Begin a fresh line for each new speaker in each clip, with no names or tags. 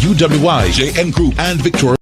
UWI, JN Group, and Victoria.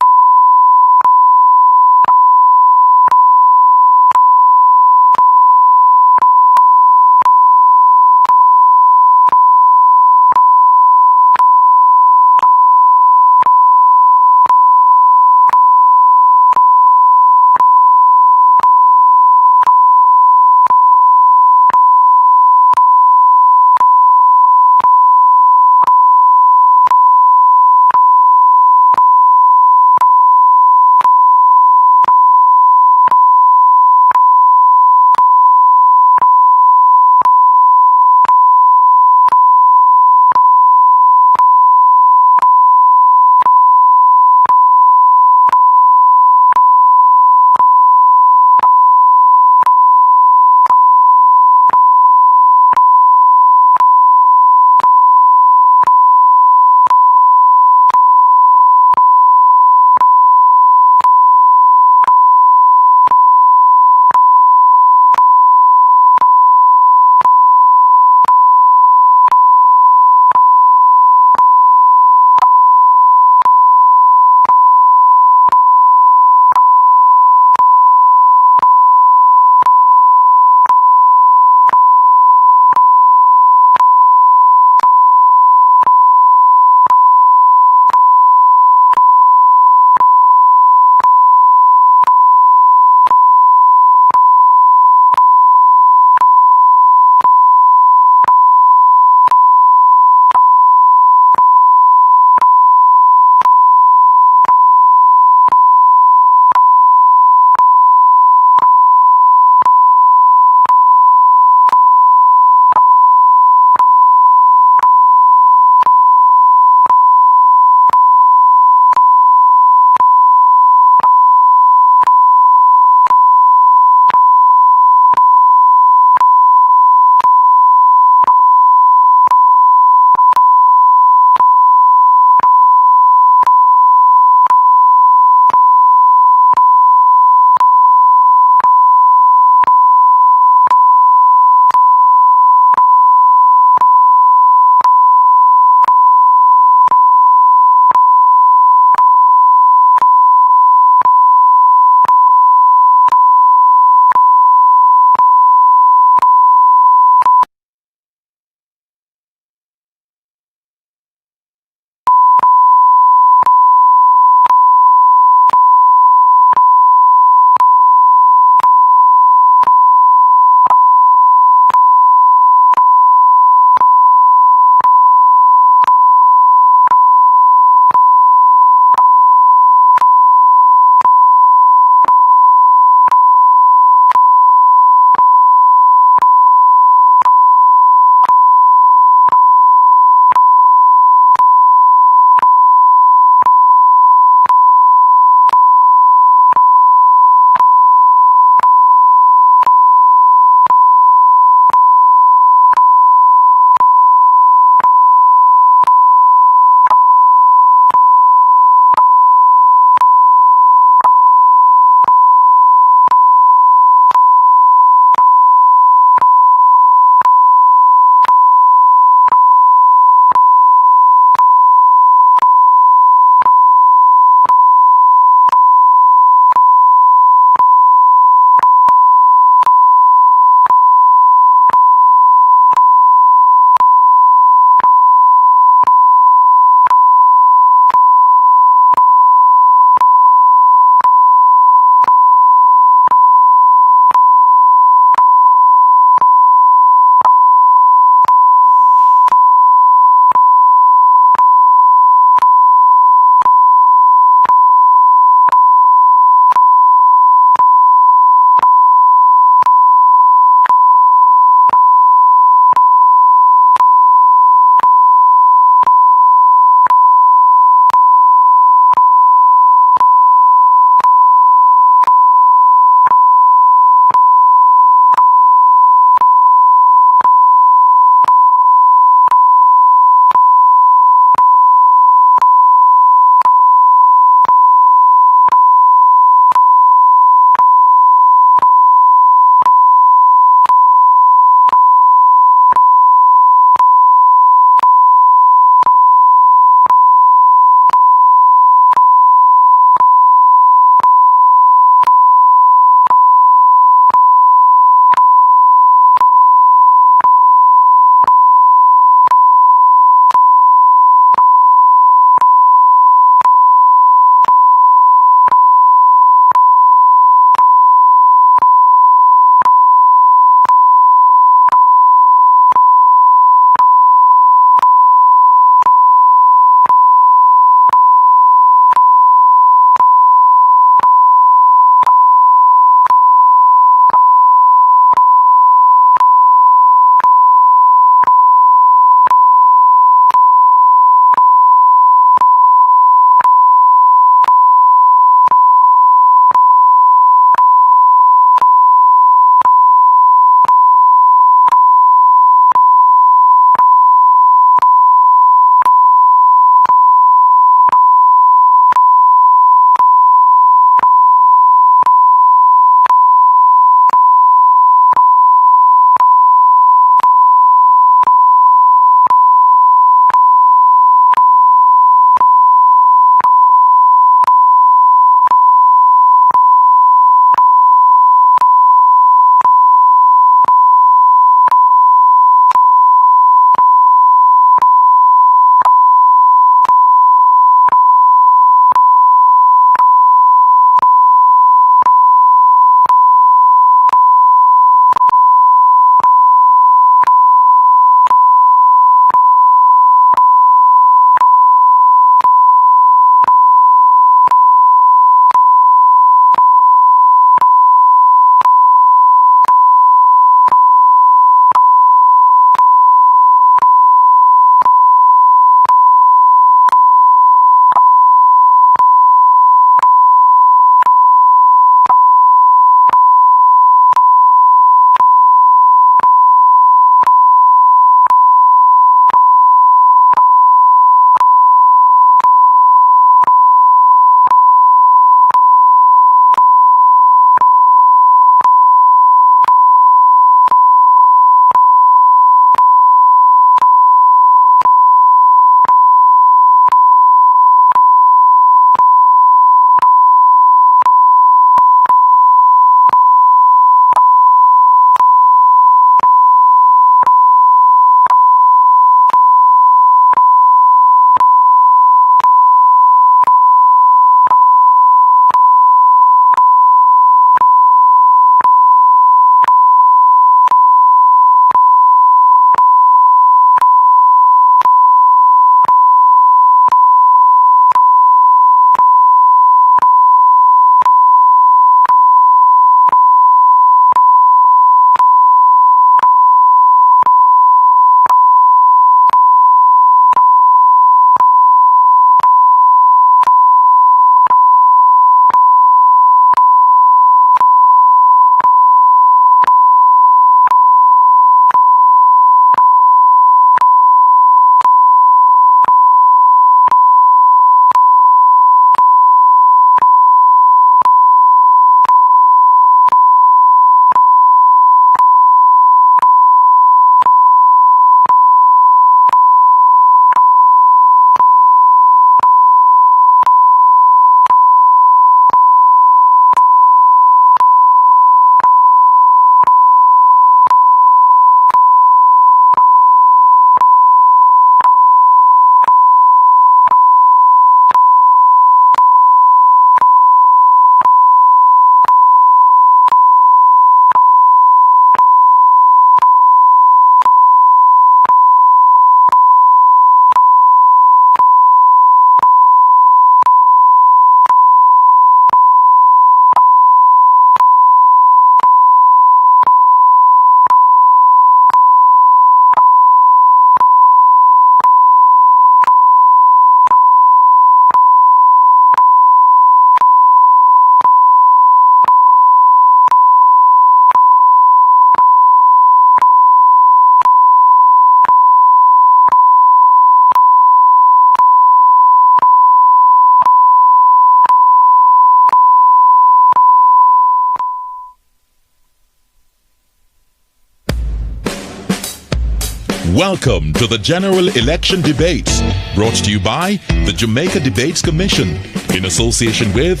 Welcome to the General Election Debates, brought to you by the Jamaica Debates Commission, in association with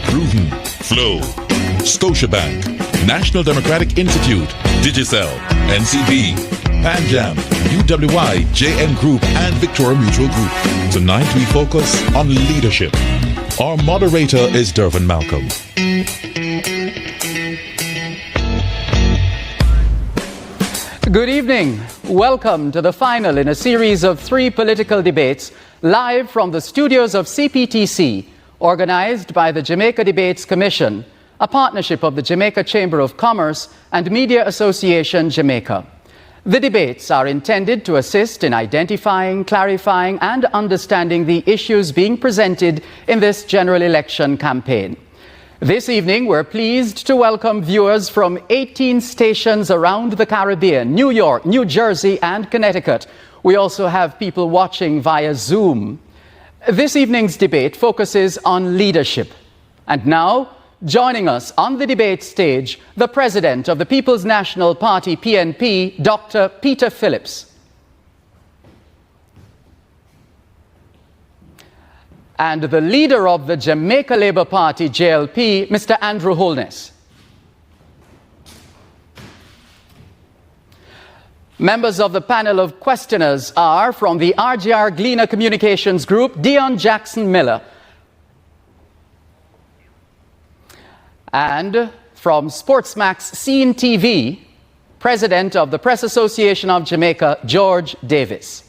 Prudent, Flow, Scotiabank, National Democratic Institute, Digicel, NCB, Panjam, UWI, JN Group, and Victoria Mutual Group. Tonight we focus on leadership. Our moderator is Dervin Malcolm.
Good evening. Welcome to the final in a series of 3 political debates live from the studios of CPTC, organized by the Jamaica Debates Commission, a partnership of the Jamaica Chamber of Commerce and Media Association Jamaica. The debates are intended to assist in identifying, clarifying, and understanding the issues being presented in this general election campaign. This evening, we're pleased to welcome viewers from 18 stations around the Caribbean, New York, New Jersey, and Connecticut. We also have people watching via Zoom. This evening's debate focuses on leadership. And now, joining us on the debate stage, the President of the People's National Party, PNP, Dr. Peter Phillips. And the leader of the Jamaica Labour Party, JLP, Mr. Andrew Holness. Members of the panel of questioners are from the RGR Gleaner Communications Group, Dion Jackson Miller. And from Sportsmax Scene TV, President of the Press Association of Jamaica, George Davis.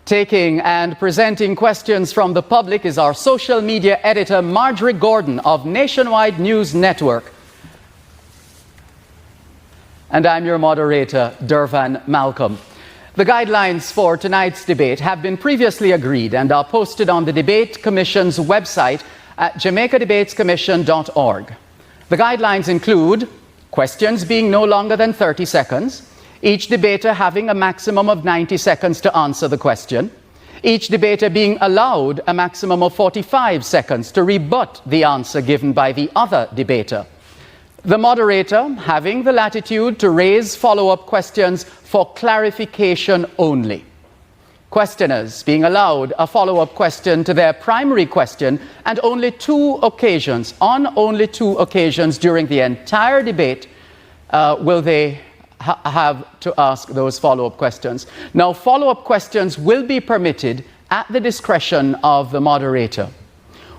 Taking and presenting questions from the public is our social media editor, Marjorie Gordon of Nationwide News Network. And I'm your moderator, Dervan Malcolm. The guidelines for tonight's debate have been previously agreed and are posted on the Debate Commission's website at jamaicadebatescommission.org. The guidelines include questions being no longer than 30 seconds, each debater having a maximum of 90 seconds to answer the question, each debater being allowed a maximum of 45 seconds to rebut the answer given by the other debater. The moderator having the latitude to raise follow-up questions for clarification only. Questioners being allowed a follow-up question to their primary question, and on only 2 occasions during the entire debate will they have to ask those follow-up questions. Now, follow-up questions will be permitted at the discretion of the moderator.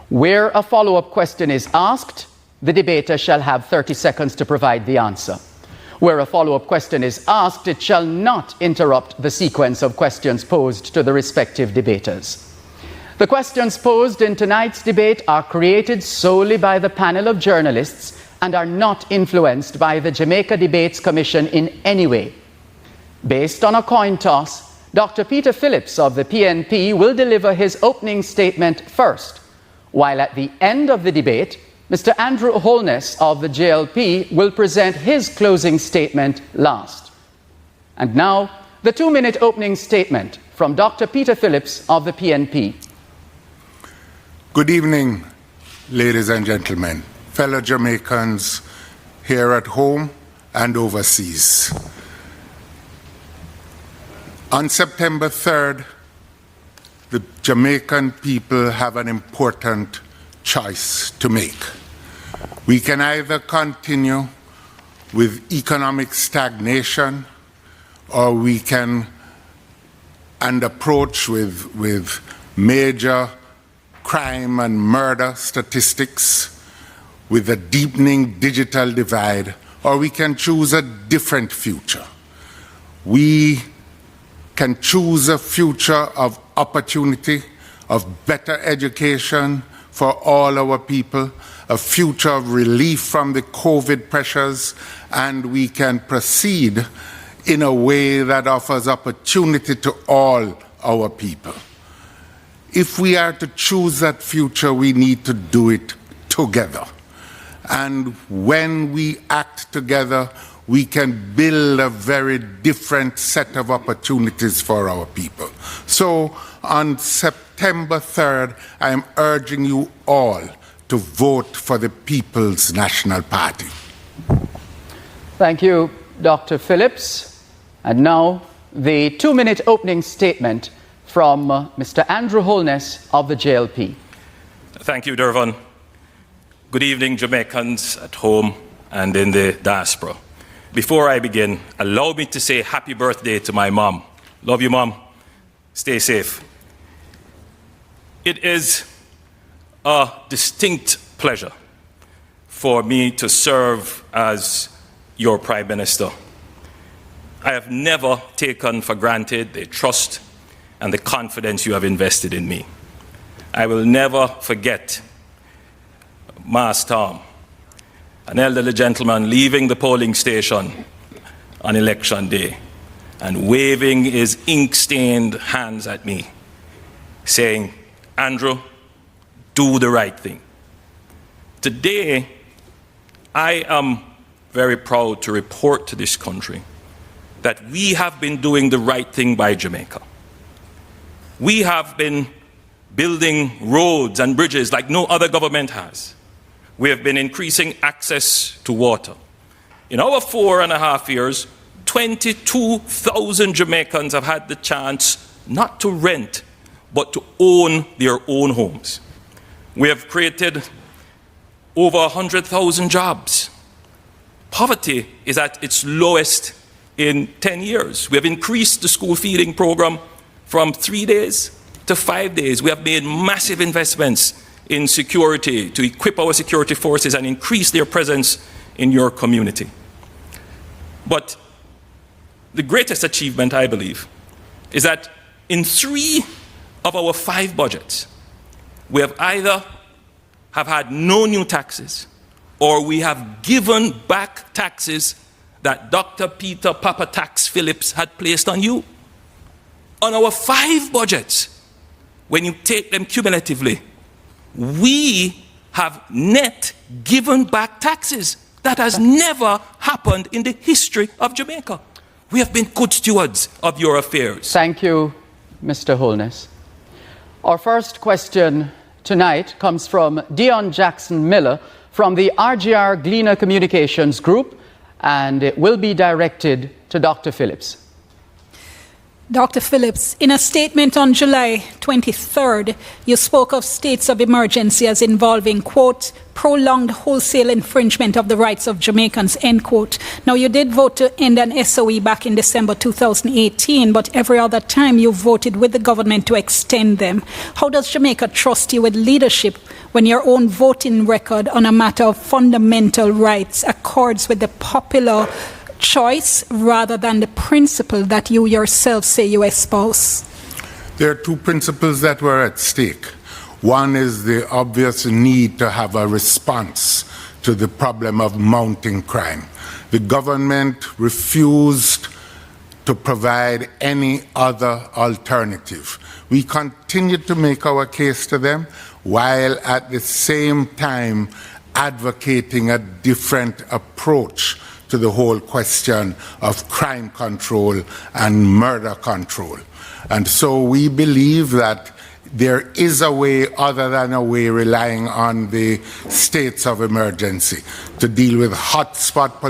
Where a follow-up question is asked, the debater shall have 30 seconds to provide the answer. Where a follow-up question is asked, it shall not interrupt the sequence of questions posed to the respective debaters. The questions posed in tonight's debate are created solely by the panel of journalists and are not influenced by the Jamaica Debates Commission in any way. Based on a coin toss, Dr. Peter Phillips of the PNP will deliver his opening statement first, while at the end of the debate, Mr. Andrew Holness of the JLP will present his closing statement last. And now, the 2-minute opening statement from Dr. Peter Phillips of the PNP.
Good evening, ladies and gentlemen, fellow Jamaicans here at home and overseas. On September 3rd, the Jamaican people have an important choice to make. We can either continue with economic stagnation, or we can approach with major crime and murder statistics, with a deepening digital divide, or we can choose a different future. We can choose a future of opportunity, of better education for all our people, a future of relief from the COVID pressures, and we can proceed in a way that offers opportunity to all our people. If we are to choose that future, we need to do it together. And when we act together, we can build a very different set of opportunities for our people. So on September 3rd, I am urging you all to vote for the People's National Party.
Thank you, Dr. Phillips. And now the 2-minute opening statement from Mr. Andrew Holness of the JLP.
Thank you, Durvan. Good evening, Jamaicans at home and in the diaspora. Before I begin, allow me to say happy birthday to my mom. Love you, Mom. Stay safe. It is a distinct pleasure for me to serve as your Prime Minister. I have never taken for granted the trust and the confidence you have invested in me. I will never forget Mas Tom, an elderly gentleman leaving the polling station on election day and waving his ink-stained hands at me, saying, "Andrew, do the right thing." Today, I am very proud to report to this country that we have been doing the right thing by Jamaica. We have been building roads and bridges like no other government has. We have been increasing access to water. In our 4.5 years, 22,000 Jamaicans have had the chance not to rent, but to own their own homes. We have created over 100,000 jobs. Poverty is at its lowest in 10 years. We have increased the school feeding program from 3 days to 5 days. We have made massive investments in security to equip our security forces and increase their presence in your community. But the greatest achievement, I believe, is that in 3 of our 5 budgets, we have either had no new taxes or we have given back taxes that Dr. Peter Papa Tax Phillips had placed on you. On our 5 budgets, when you take them cumulatively, we have net given back taxes. That has never happened in the history of Jamaica. We have been good stewards of your affairs.
Thank you, Mr. Holness. Our first question tonight comes from Dion Jackson Miller from the RGR Gleaner Communications Group, and it will be directed to Dr. Phillips.
Dr. Phillips, in a statement on July 23rd, you spoke of states of emergency as involving, quote, prolonged wholesale infringement of the rights of Jamaicans, end quote. Now, you did vote to end an SOE back in December 2018, but every other time you voted with the government to extend them. How does Jamaica trust you with leadership when your own voting record on a matter of fundamental rights accords with the popular choice rather than the principle that you yourself say you espouse?
There are 2 principles that were at stake. One is the obvious need to have a response to the problem of mounting crime. The government refused to provide any other alternative. We continued to make our case to them while at the same time advocating a different approach to the whole question of crime control and murder control. And so we believe that there is a way other than a way relying on the states of emergency to deal with hotspot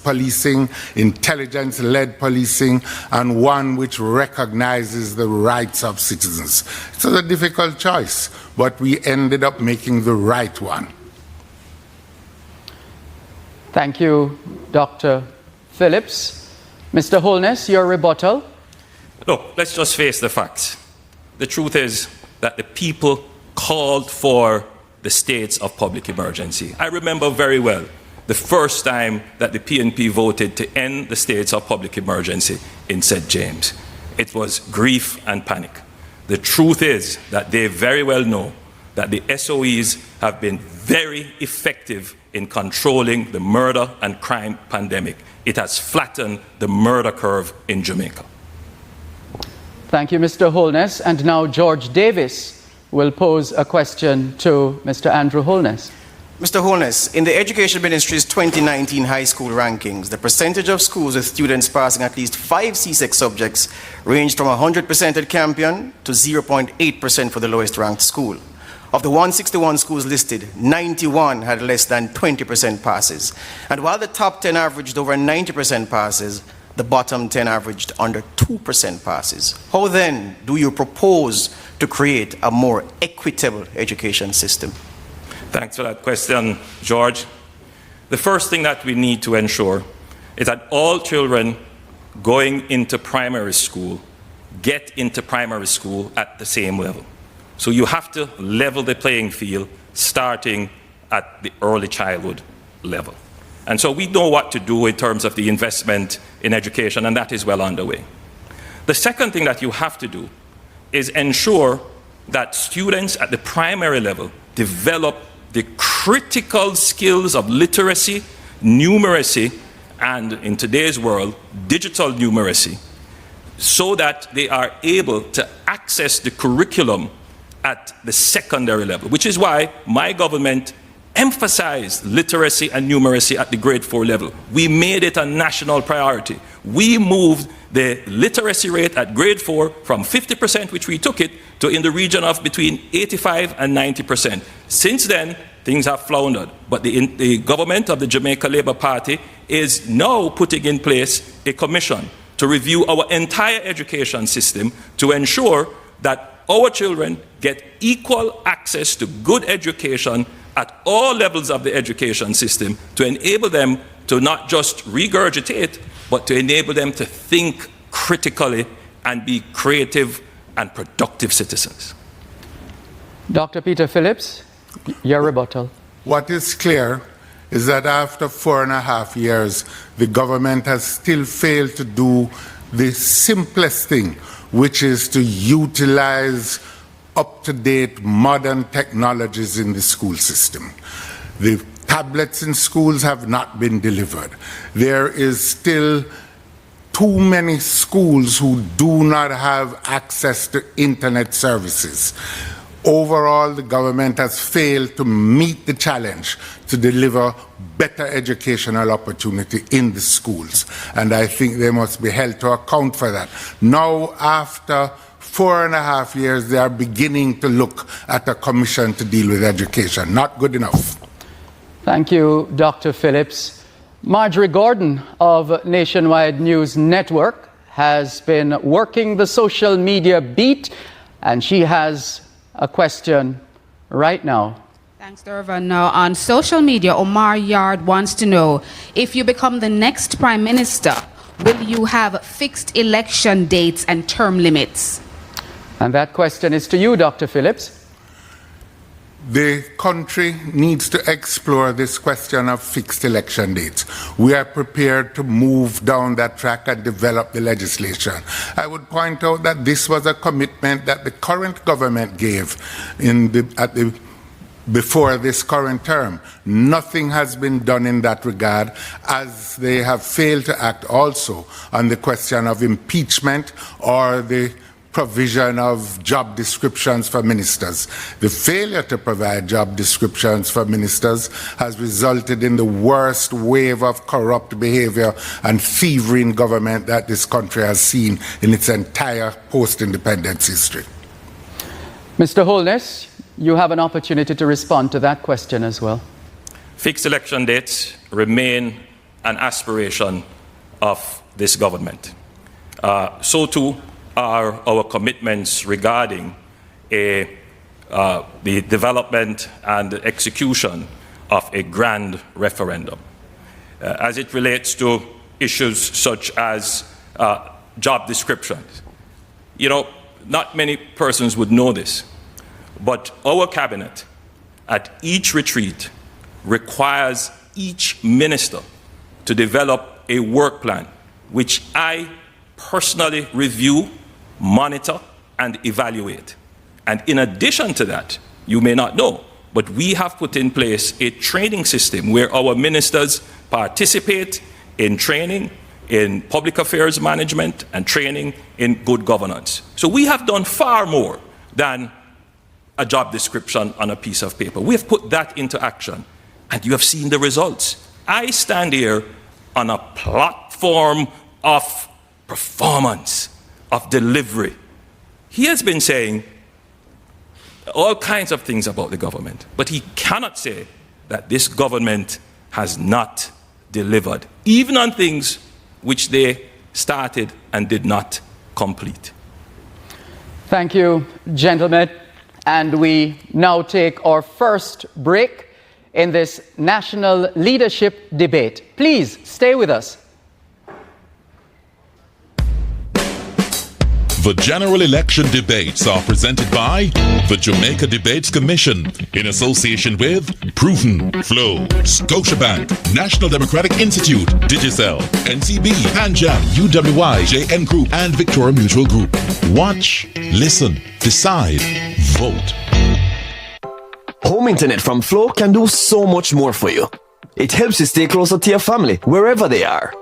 policing, intelligence-led policing, and one which recognizes the rights of citizens. It's a difficult choice, but we ended up making the right one.
Thank you, Dr. Phillips. Mr. Holness, your rebuttal.
Look, let's just face the facts. The truth is that the people called for the states of public emergency. I remember very well the first time that the PNP voted to end the states of public emergency in St. James. It was grief and panic. The truth is that they very well know that the SOEs have been very effective in controlling the murder and crime pandemic. It has flattened the murder curve in Jamaica.
Thank you, Mr. Holness. And now George Davis will pose a question to Mr. Andrew Holness.
Mr. Holness, in the Education Ministry's 2019 high school rankings, the percentage of schools with students passing at least 5 C6 subjects ranged from 100% at Campion to 0.8% for the lowest ranked school. Of the 161 schools listed, 91 had less than 20% passes. And while the top 10 averaged over 90% passes, the bottom 10 averaged under 2% passes. How then do you propose to create a more equitable education system?
Thanks for that question, George. The first thing that we need to ensure is that all children going into primary school get into primary school at the same level. So you have to level the playing field starting at the early childhood level. And so we know what to do in terms of the investment in education, and that is well underway. The second thing that you have to do is ensure that students at the primary level develop the critical skills of literacy, numeracy, and in today's world, digital numeracy, so that they are able to access the curriculum at the secondary level, which is why my government emphasized literacy and numeracy at the grade 4 level. We made it a national priority. We moved the literacy rate at grade 4 from 50%, which we took it, to in the region of between 85 and 90%. Since then, things have floundered, but the government of the Jamaica Labour Party is now putting in place a commission to review our entire education system to ensure that our children get equal access to good education at all levels of the education system, to enable them to not just regurgitate, but to enable them to think critically and be creative and productive citizens.
Dr. Peter Phillips, your rebuttal.
What is clear is that after 4.5 years, the government has still failed to do the simplest thing, which is to utilize up-to-date modern technologies in the school system. The tablets in schools have not been delivered. There is still too many schools who do not have access to internet services. Overall, the government has failed to meet the challenge to deliver better educational opportunity in the schools. And I think they must be held to account for that. Now, after 4.5 years, they are beginning to look at a commission to deal with education. Not good enough.
Thank you, Dr. Phillips. Marjorie Gordon of Nationwide News Network has been working the social media beat, and she has a question right now.
Thanks, Dervan. Now, on social media, Omar Yard wants to know, if you become the next Prime Minister, will you have fixed election dates and term limits?
And that question is to you, Dr. Phillips.
The country needs to explore this question of fixed election dates. We are prepared to move down that track and develop the legislation. I would point out that this was a commitment that the current government gave before this current term. Nothing has been done in that regard, as they have failed to act also on the question of impeachment or the provision of job descriptions for ministers. The failure to provide job descriptions for ministers has resulted in the worst wave of corrupt behavior and thievery in government that this country has seen in its entire post-independence history.
Mr. Holness, you have an opportunity to respond to that question as well.
Fixed election dates remain an aspiration of this government. So too are our commitments regarding the development and the execution of a grand referendum. As it relates to issues such as job descriptions, you know, not many persons would know this, but our cabinet at each retreat requires each minister to develop a work plan, which I personally review, monitor, and evaluate. And in addition to that, you may not know, but we have put in place a training system where our ministers participate in training in public affairs management and training in good governance. So we have done far more than a job description on a piece of paper. We have put that into action, and you have seen the results. I stand here on a platform of performance, of delivery. He has been saying, all kinds of things about the government. But he cannot say that this government has not delivered, even on things which they started and did not complete.
Thank you, gentlemen. And we now take our first break in this national leadership debate. Please stay with us.
The general election debates are presented by the Jamaica Debates Commission in association with Proven, Flow, Scotiabank, National Democratic Institute, Digicel, NCB, Panjam, UWI, JN Group, and Victoria Mutual Group. Watch, listen, decide, vote.
Home internet from Flow can do so much more for you. It helps you stay closer to your family wherever they are.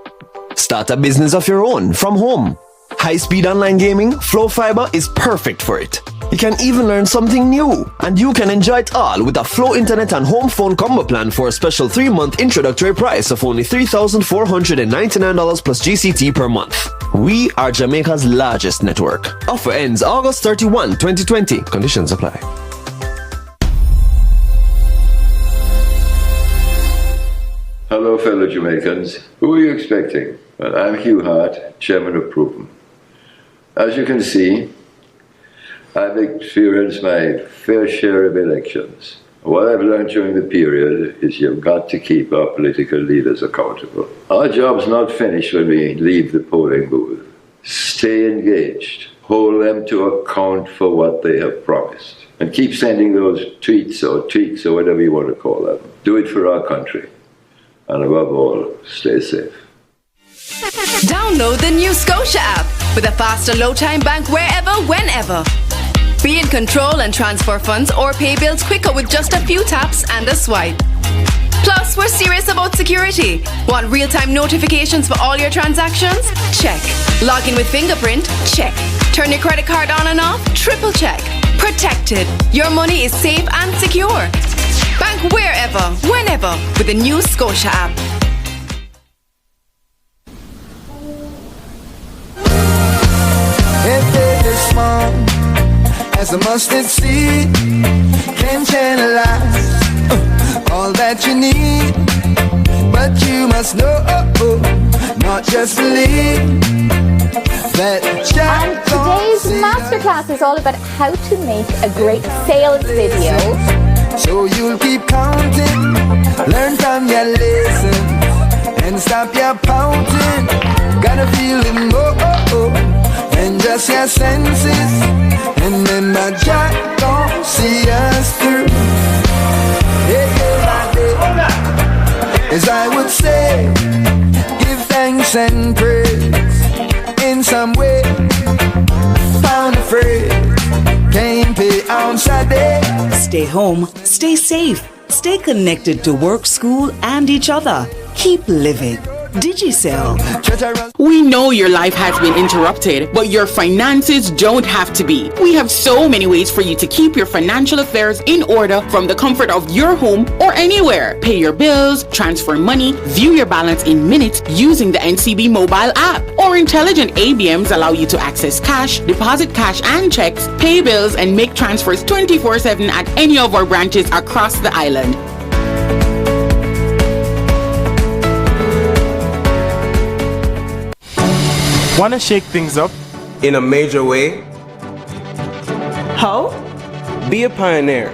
Start a business of your own from home. High-speed online gaming, Flow Fiber is perfect for it. You can even learn something new, and you can enjoy it all with a Flow Internet and Home Phone combo plan for a special 3-month introductory price of only $3,499 plus GCT per month. We are Jamaica's largest network. Offer ends August 31, 2020. Conditions apply.
Hello, fellow Jamaicans. Who are you expecting? Well, I'm Hugh Hart, Chairman of Proven. As you can see, I've experienced my fair share of elections. What I've learned during the period is you've got to keep our political leaders accountable. Our job's not finished when we leave the polling booth. Stay engaged. Hold them to account for what they have promised. And keep sending those tweets or tweaks or whatever you want to call them. Do it for our country. And above all, stay safe.
Download the new Scotia app with a faster low-time bank wherever, whenever. Be in control and transfer funds or pay bills quicker with just a few taps and a swipe. Plus, we're serious about security. Want real-time notifications for all your transactions? Check. Log in with fingerprint? Check. Turn your credit card on and off? Triple check. Protected. Your money is safe and secure. Bank wherever, whenever with the new Scotia app.
If it is small as a mustard seed, can channelize all that you need. But you must know, not just believe that.
And today's masterclass is all about how to make a great sales video.
So you'll keep counting, learn from your lessons, and stop your pouting. Gotta feel it more than just your senses. And then my Jack don't see us through. As I would say, give thanks and praise in some way. Found a phrase, can't pay ounce a day.
Stay home, stay safe, stay connected to work, school, and each other. Keep living. Digicel.
We know your life has been interrupted, but your finances don't have to be. We have so many ways for you to keep your financial affairs in order from the comfort of your home or anywhere. Pay your bills, transfer money, view your balance in minutes using the NCB mobile app. Or intelligent ABMs allow you to access cash, deposit cash and checks, pay bills, and make transfers 24/7 at any of our branches across the island.
Want to shake things up? In a major way?
How?
Be a pioneer.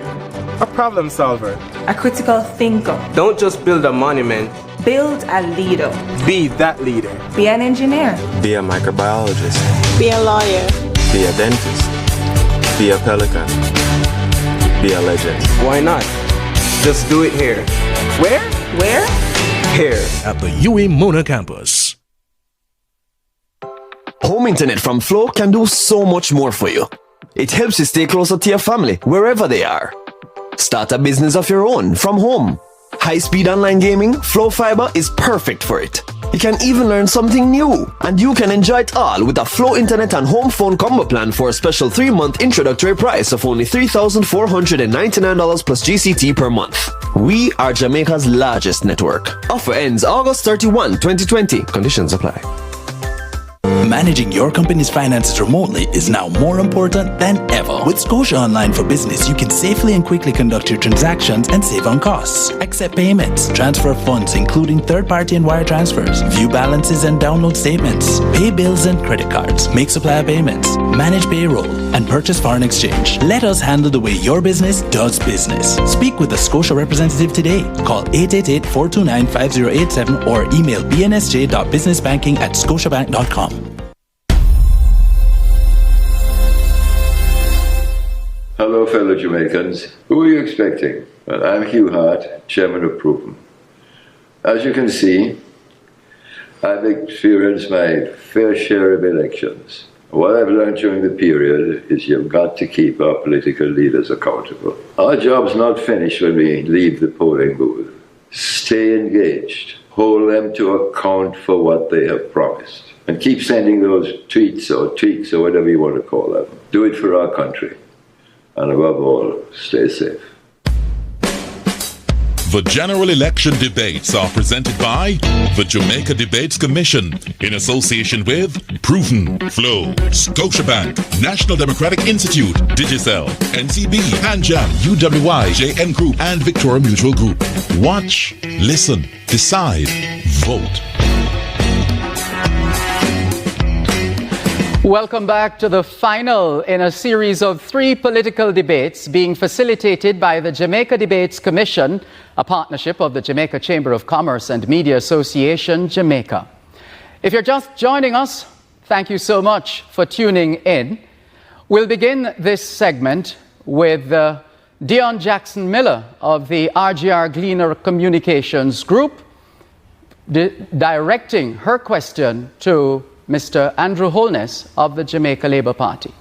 A problem solver.
A critical thinker.
Don't just build a monument.
Build a leader.
Be that leader.
Be an engineer.
Be a microbiologist.
Be a lawyer.
Be a dentist. Be a pelican. Be a legend. Why not? Just do it here.
Where? Where?
Here.
At the UA Mona campus.
Home internet from Flow can do so much more for you. It helps you stay closer to your family wherever they are. Start a business of your own from home. High-speed online gaming, Flow Fiber is perfect for it. You can even learn something new, and you can enjoy it all with a Flow Internet and Home Phone combo plan for a special 3-month introductory price of only $3,499 plus GCT per month. We are Jamaica's largest network. Offer ends August 31, 2020. Conditions apply.
Managing your company's finances remotely is now more important than ever. With Scotia Online for Business, you can safely and quickly conduct your transactions and save on costs. Accept payments, transfer funds, including third-party and wire transfers, view balances and download statements, pay bills and credit cards, make supplier payments, manage payroll, and purchase foreign exchange. Let us handle the way your business does business. Speak with a Scotia representative today. Call 888-429-5087 or email bnsj.businessbanking@scotiabank.com.
Hello, fellow Jamaicans. Who are you expecting? Well, I'm Hugh Hart, Chairman of Proven. As you can see, I've experienced my fair share of elections. What I've learned during the period is you've got to keep our political leaders accountable. Our job's not finished when we leave the polling booth. Stay engaged. Hold them to account for what they have promised. And keep sending those tweets or tweaks or whatever you want to call them. Do it for our country. And above all, stay safe.
The general election debates are presented by the Jamaica Debates Commission in association with Proven, Flow, Scotiabank, National Democratic Institute, Digicel, NCB, Panjam, UWI, JN Group, and Victoria Mutual Group. Watch, listen, decide, vote.
Welcome back to the final in a series of 3 political debates being facilitated by the Jamaica Debates Commission, a partnership of the Jamaica Chamber of Commerce and Media Association, Jamaica. If you're just joining us, thank you so much for tuning in. We'll begin this segment with Dion Jackson Miller of the RGR Gleaner Communications Group directing her question to Mr. Andrew Holness of the Jamaica Labour Party.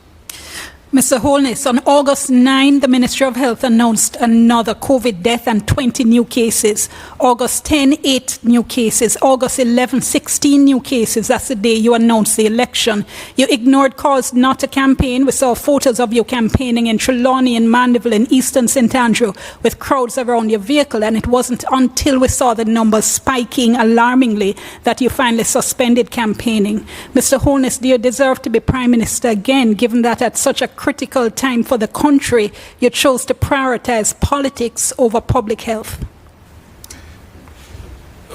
Mr. Holness, on August 9, the Ministry of Health announced another COVID death and 20 new cases. August 10, 8 new cases. August 11, 16 new cases. That's the day you announced the election. You ignored calls not to campaign. We saw photos of you campaigning in Trelawney and Mandeville and Eastern St. Andrew with crowds around your vehicle. And it wasn't until we saw the numbers spiking alarmingly that you finally suspended campaigning. Mr. Holness, do you deserve to be Prime Minister again, given that at such a critical time for the country, you chose to prioritize politics over public health?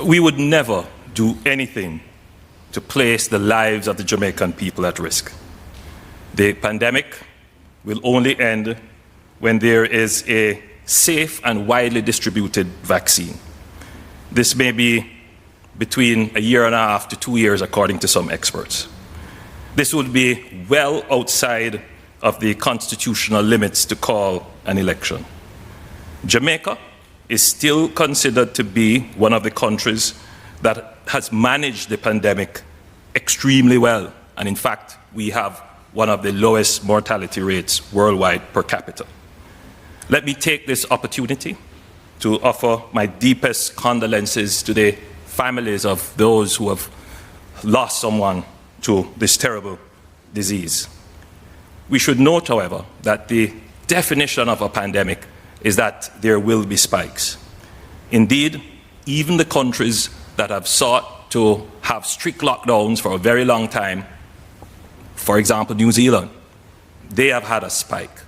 We would never do anything to place the lives of the Jamaican people at risk. The pandemic will only end when there is a safe and widely distributed vaccine. This may be between 1.5 to 2 years, according to some experts. This would be well outside of the constitutional limits to call an election. Jamaica is still considered to be one of the countries that has managed the pandemic extremely well. And in fact, we have one of the lowest mortality rates worldwide per capita. Let me take this opportunity to offer my deepest condolences to the families of those who have lost someone to this terrible disease. We should note, however, that the definition of a pandemic is that there will be spikes. Indeed, even the countries that have sought to have strict lockdowns for a very long time, for example, New Zealand, they have had a spike.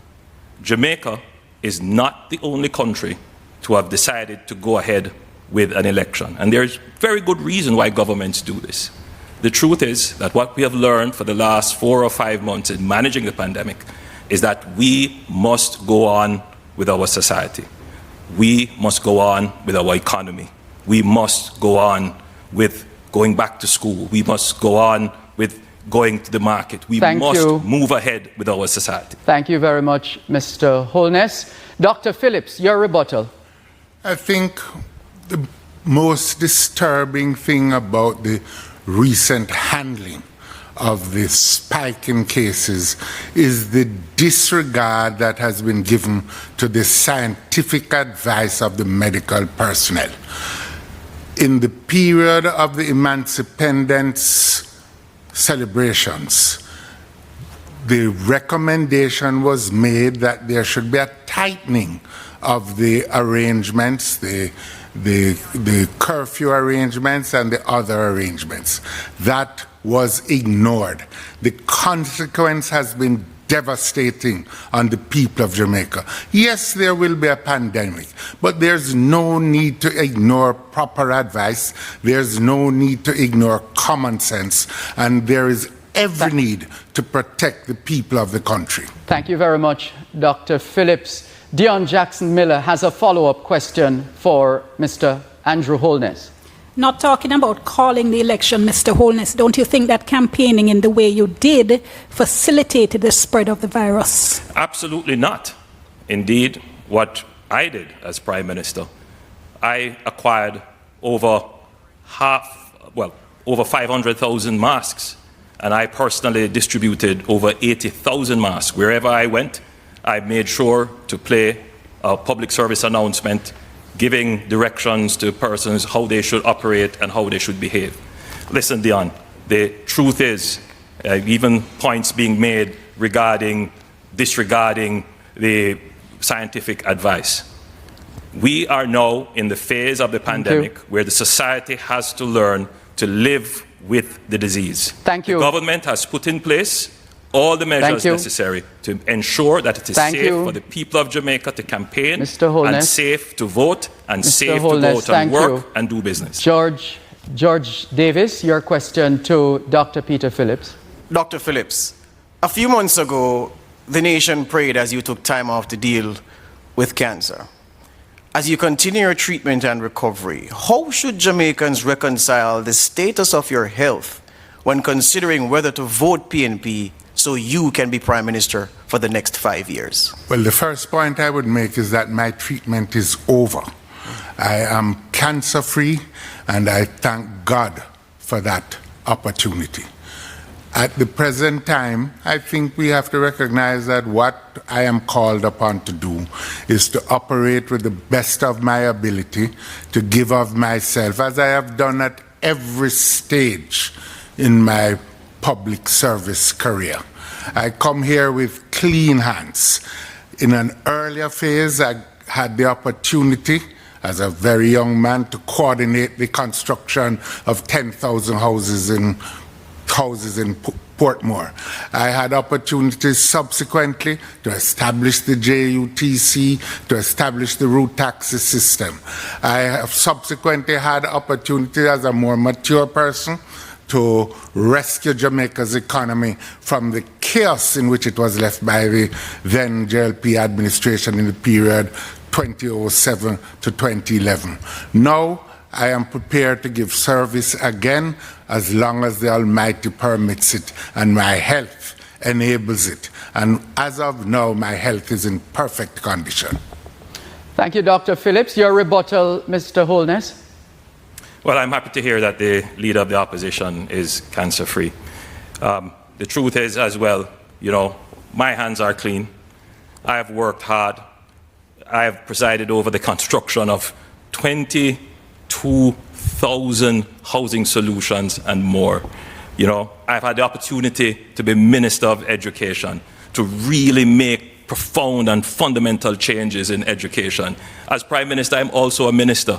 Jamaica is not the only country to have decided to go ahead with an election. And there's very good reason why governments do this. The truth is that what we have learned for the last 4 or 5 months in managing the pandemic is that we must go on with our society. We must go on with our economy. We must go on with going back to school. We must go on with going to the market. We must move ahead with our society.
Thank you very much, Mr. Holness. Dr. Phillips, your rebuttal.
I think the most disturbing thing about the recent handling of the spike in cases is the disregard that has been given to the scientific advice of the medical personnel. In the period of the Emancipendence celebrations, the recommendation was made that there should be a tightening of the arrangements, the curfew arrangements and the other arrangements. That was ignored. The consequence has been devastating on the people of Jamaica. Yes, there will be a pandemic, but there's no need to ignore proper advice. There's no need to ignore common sense, and there is every need to protect the people of the country.
Thank you very much, Dr. Phillips. Dion Jackson-Miller has a follow-up question for Mr. Andrew Holness.
Not talking about calling the election, Mr. Holness, don't you think that campaigning in the way you did facilitated the spread of the virus?
Absolutely not. Indeed, what I did as Prime Minister, I acquired over 500,000 masks, and I personally distributed over 80,000 masks. Wherever I went, I made sure to play a public service announcement giving directions to persons how they should operate and how they should behave. Listen, Dion, the truth is, even points being made regarding disregarding the scientific advice. We are now in the phase of the pandemic where the society has to learn to live with the disease.
Thank you.
The government has put in place all the measures necessary to ensure that it is safe for the people of Jamaica to campaign and safe to vote and safe to go out and work and do business.
George Davis, your question to Dr. Peter Phillips.
Dr. Phillips, a few months ago, the nation prayed as you took time off to deal with cancer. As you continue your treatment and recovery, how should Jamaicans reconcile the status of your health when considering whether to vote PNP so you can be Prime Minister for the next 5 years?
Well, the first point I would make is that my treatment is over. I am cancer-free, and I thank God for that opportunity. At the present time, I think we have to recognize that what I am called upon to do is to operate with the best of my ability, to give of myself, as I have done at every stage in my public service career. I come here with clean hands. In an earlier phase, I had the opportunity as a very young man to coordinate the construction of 10,000 houses in Portmore. I had opportunities subsequently to establish the JUTC, to establish the route taxi system. I have subsequently had opportunity as a more mature person to rescue Jamaica's economy from the chaos in which it was left by the then JLP administration in the period 2007 to 2011. Now, I am prepared to give service again as long as the Almighty permits it and my health enables it. And as of now, my health is in perfect condition.
Thank you, Dr. Phillips. Your rebuttal, Mr. Holness.
Well, I'm happy to hear that the leader of the opposition is cancer-free. The truth is as well, you know, my hands are clean. I have worked hard. I have presided over the construction of 22,000 housing solutions and more. You know, I've had the opportunity to be Minister of Education, to really make profound and fundamental changes in education. As Prime Minister, I'm also a minister,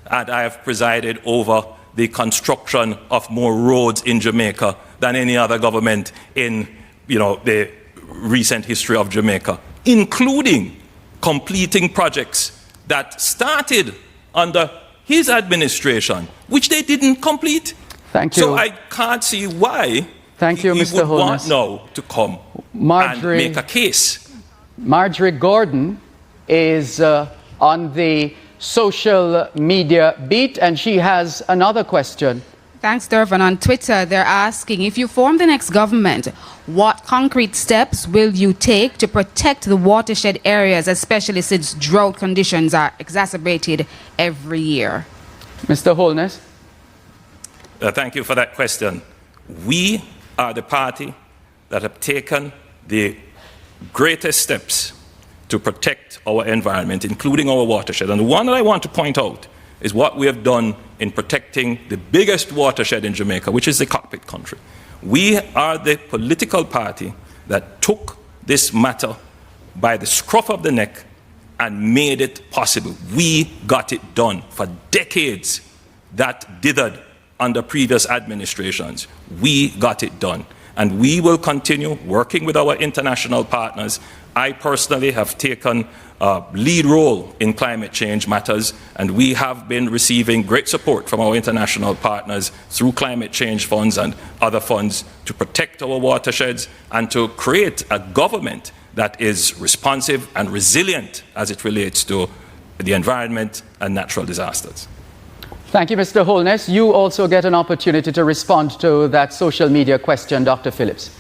and I have presided over the construction of more roads in Jamaica than any other government in, you know, the recent history of Jamaica, including completing projects that started under his administration, which they didn't complete.
Thank you.
So I can't see why
he
would want now to come and make a case.
Marjorie Gordon is on the social media beat, and she has another question.
Thanks, Dervin. On Twitter, they're asking, if you form the next government, what concrete steps will you take to protect the watershed areas, especially since drought conditions are exacerbated every year?
Mr. Holness.
Thank you for that question. We are the party that have taken the greatest steps to protect our environment, including our watershed. And the one that I want to point out is what we have done in protecting the biggest watershed in Jamaica, which is the cockpit country. We are the political party that took this matter by the scruff of the neck and made it possible. We got it done. For decades, that dithered under previous administrations. We got it done. And we will continue working with our international partners. I personally have taken a lead role in climate change matters, and we have been receiving great support from our international partners through climate change funds and other funds to protect our watersheds and to create a government that is responsive and resilient as it relates to the environment and natural disasters.
Thank you, Mr. Holness. You also get an opportunity to respond to that social media question, Dr. Phillips.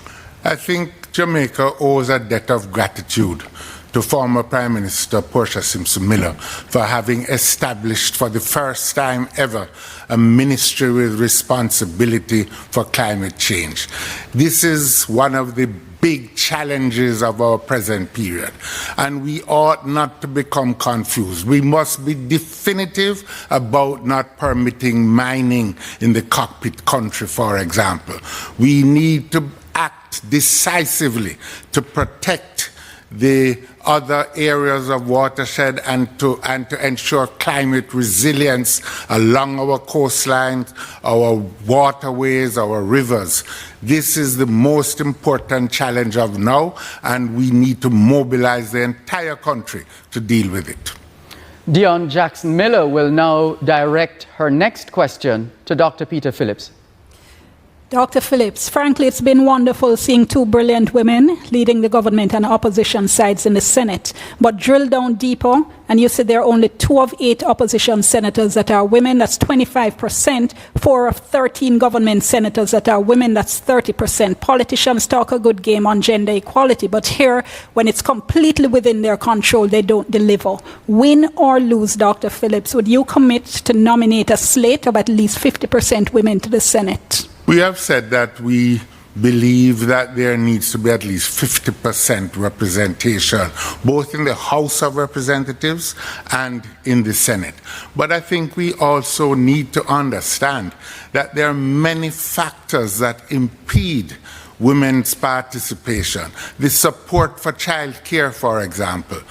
I think Jamaica owes a debt of gratitude to former Prime Minister Portia Simpson Miller for having established for the first time ever a ministry with responsibility for climate change. This is one of the big challenges of our present period, and we ought not to become confused. We must be definitive about not permitting mining in the cockpit country, for example. We need to act decisively to protect the other areas of watershed and to ensure climate resilience along our coastlines, our waterways, our rivers. This is the most important challenge of now, and we need to mobilize the entire country to deal with it.
Dion Jackson Miller will now direct her next question to Dr. Peter Phillips.
Dr. Phillips, frankly, it's been wonderful seeing two brilliant women leading the government and opposition sides in the Senate. But drill down deeper, and you said there are only 2 of 8 opposition senators that are women. That's 25%. 4 of 13 government senators that are women. That's 30%. Politicians talk a good game on gender equality, but here, when it's completely within their control, they don't deliver. Win or lose, Dr. Phillips, would you commit to nominate a slate of at least 50% women to the Senate?
We have said that we believe that there needs to be at least 50% representation, both in the House of Representatives and in the Senate. But I think we also need to understand that there are many factors that impede women's participation. The support for child care, for example,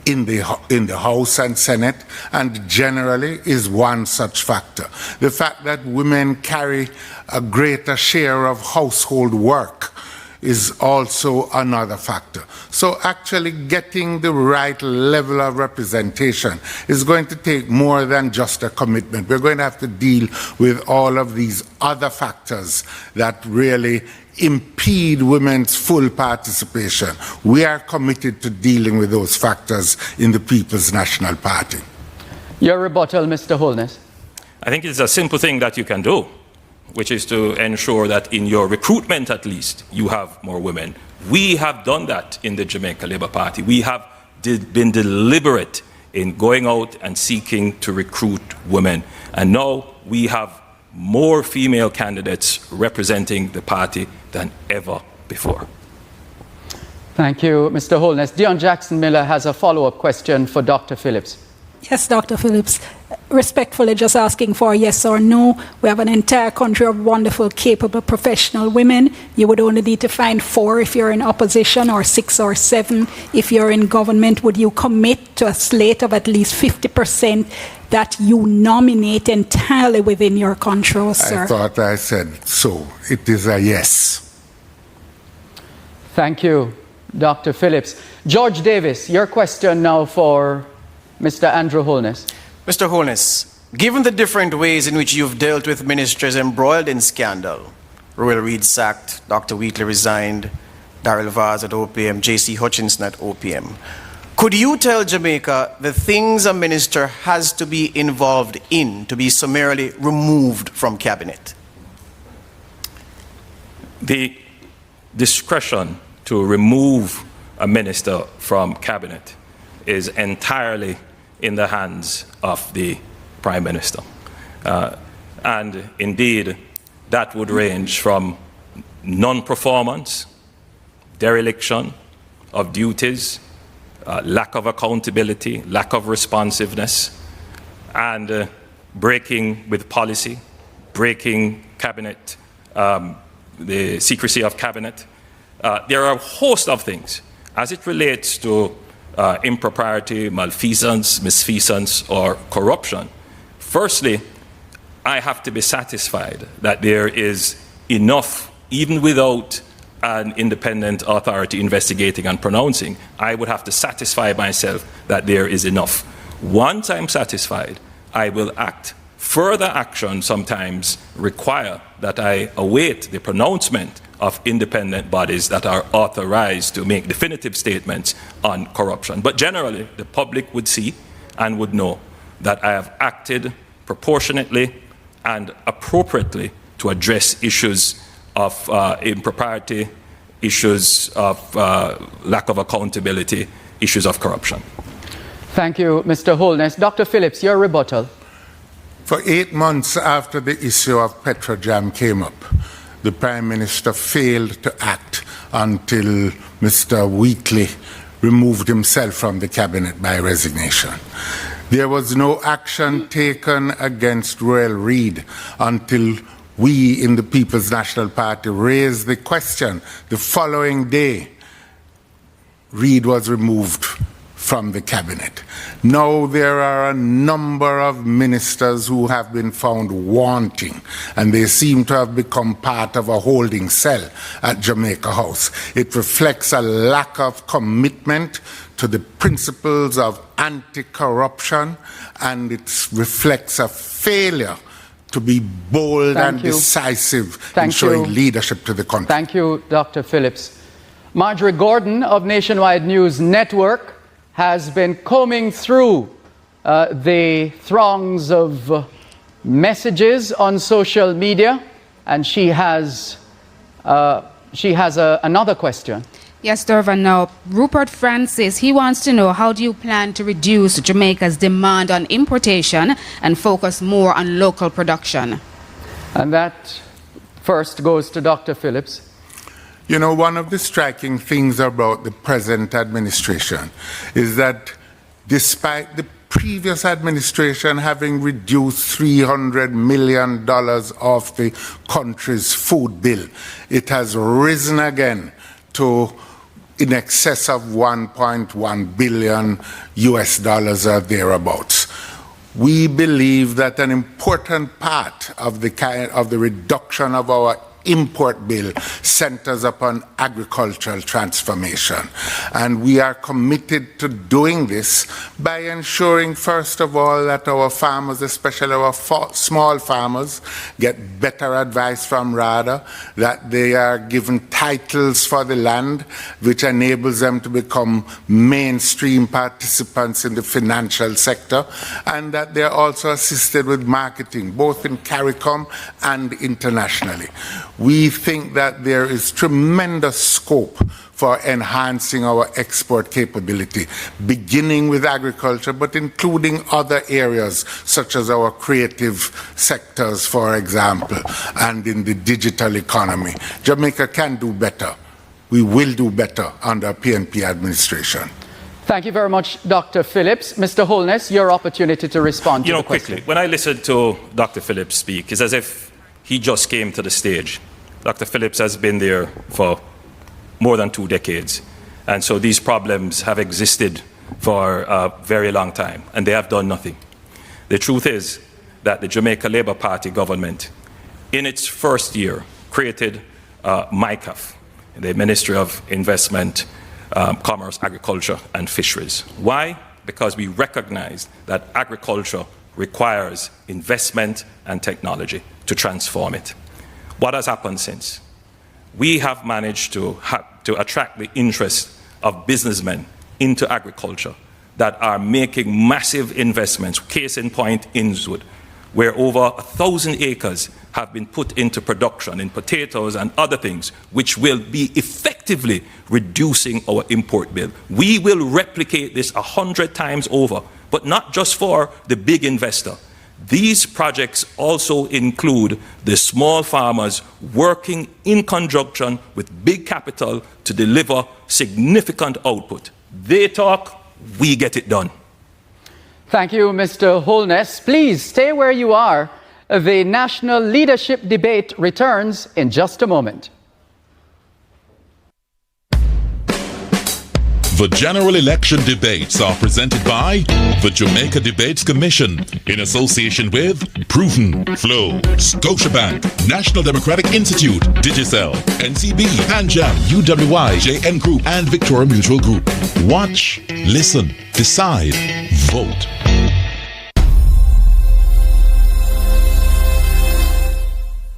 in the House and Senate, and generally is one such factor. The fact that women carry a greater share of household work is also another factor. So actually getting the right level of representation is going to take more than just a commitment. We're going to have to deal with all of these other factors that really impede women's full participation. We are committed to dealing with those factors in the People's National Party.
Your rebuttal, Mr. Holness.
I think it's a simple thing that you can do, which is to ensure that in your recruitment at least, you have more women. We have done that in the Jamaica Labour Party. We have been deliberate in going out and seeking to recruit women. And now we have more female candidates representing the party than ever before.
Thank you, Mr. Holness. Dion Jackson Miller has a follow-up question for Dr. Phillips.
Yes, Dr. Phillips. Respectfully just asking for a yes or no. We have an entire country of wonderful, capable, professional women. You would only need to find 4 if you're in opposition, or 6 or 7 if you're in government. Would you commit to a slate of at least 50% that you nominate entirely within your control, sir?
I thought I said so. It is a yes.
Thank you, Dr. Phillips. George Davis, your question now for Mr. Andrew Holness.
Mr. Holness, given the different ways in which you've dealt with ministers embroiled in scandal, Royal Reed sacked, Dr. Wheatley resigned, Darrell Vaz at OPM, J.C. Hutchinson at OPM, could you tell Jamaica the things a minister has to be involved in to be summarily removed from cabinet?
The discretion to remove a minister from cabinet is entirely in the hands of the Prime Minister. And indeed, that would range from non-performance, dereliction of duties, lack of accountability, lack of responsiveness, and breaking with policy, breaking cabinet, the secrecy of cabinet. There are a host of things as it relates to impropriety, malfeasance, misfeasance, or corruption. Firstly, I have to be satisfied that there is enough, even without an independent authority investigating and pronouncing. I would have to satisfy myself that there is enough. Once I'm satisfied, I will act. Further action sometimes require that I await the pronouncement of independent bodies that are authorized to make definitive statements on corruption. But generally, the public would see and would know that I have acted proportionately and appropriately to address issues of impropriety, issues of lack of accountability, issues of corruption.
Thank you, Mr. Holness. Dr. Phillips, your rebuttal.
For 8 months after the issue of Petrojam came up, the Prime Minister failed to act until Mr. Wheatley removed himself from the cabinet by resignation. There was no action taken against Royal Reid until we in the People's National Party raised the question. The following day, Reid was removed from the cabinet. Now there are a number of ministers who have been found wanting, and they seem to have become part of a holding cell at Jamaica House. It reflects a lack of commitment to the principles of anti-corruption, and it reflects a failure to be bold and decisive in showing leadership to the country.
Thank you, Dr. Phillips. Marjorie Gordon of Nationwide News Network has been combing through the throngs of messages on social media, and she has another question.
Yes, Durvan. Now, Rupert Francis, he wants to know, how do you plan to reduce Jamaica's demand on importation and focus more on local production?
And that first goes to Dr. Phillips.
You know, one of the striking things about the present administration is that despite the previous administration having reduced $300 million off the country's food bill, it has risen again to in excess of 1.1 billion US dollars or thereabouts. We believe that an important part of the reduction of our import bill centers upon agricultural transformation. And we are committed to doing this by ensuring, first of all, that our farmers, especially our small farmers, get better advice from RADA, that they are given titles for the land, which enables them to become mainstream participants in the financial sector, and that they are also assisted with marketing, both in CARICOM and internationally. We think that there is tremendous scope for enhancing our export capability, beginning with agriculture, but including other areas such as our creative sectors, for example, and in the digital economy. Jamaica can do better. We will do better under PNP administration.
Thank you very much, Dr. Phillips. Mr. Holness, your opportunity to respond to the question.
Quickly, when I listened to Dr. Phillips speak, it's as if he just came to the stage. Dr. Phillips has been there for more than 2 decades. And so these problems have existed for a very long time, and they have done nothing. The truth is that the Jamaica Labour Party government, in its first year, created MICAF, the Ministry of Investment, Commerce, Agriculture and Fisheries. Why? Because we recognize that agriculture requires investment and technology to transform it. What has happened since? We have managed to attract the interest of businessmen into agriculture that are making massive investments. Case in point, Innswood, where over 1,000 acres have been put into production in potatoes and other things, which will be effectively reducing our import bill. We will replicate this 100 times over, but not just for the big investor. These projects also include the small farmers working in conjunction with big capital to deliver significant output. They talk, we get it done.
Thank you, Mr. Holness. Please stay where you are. The national leadership debate returns in just a moment.
The general election debates are presented by the Jamaica Debates Commission in association with Proven, Flow, Scotiabank, National Democratic Institute, Digicel, NCB, Panjam, UWI, JN Group, and Victoria Mutual Group. Watch, listen, decide, vote.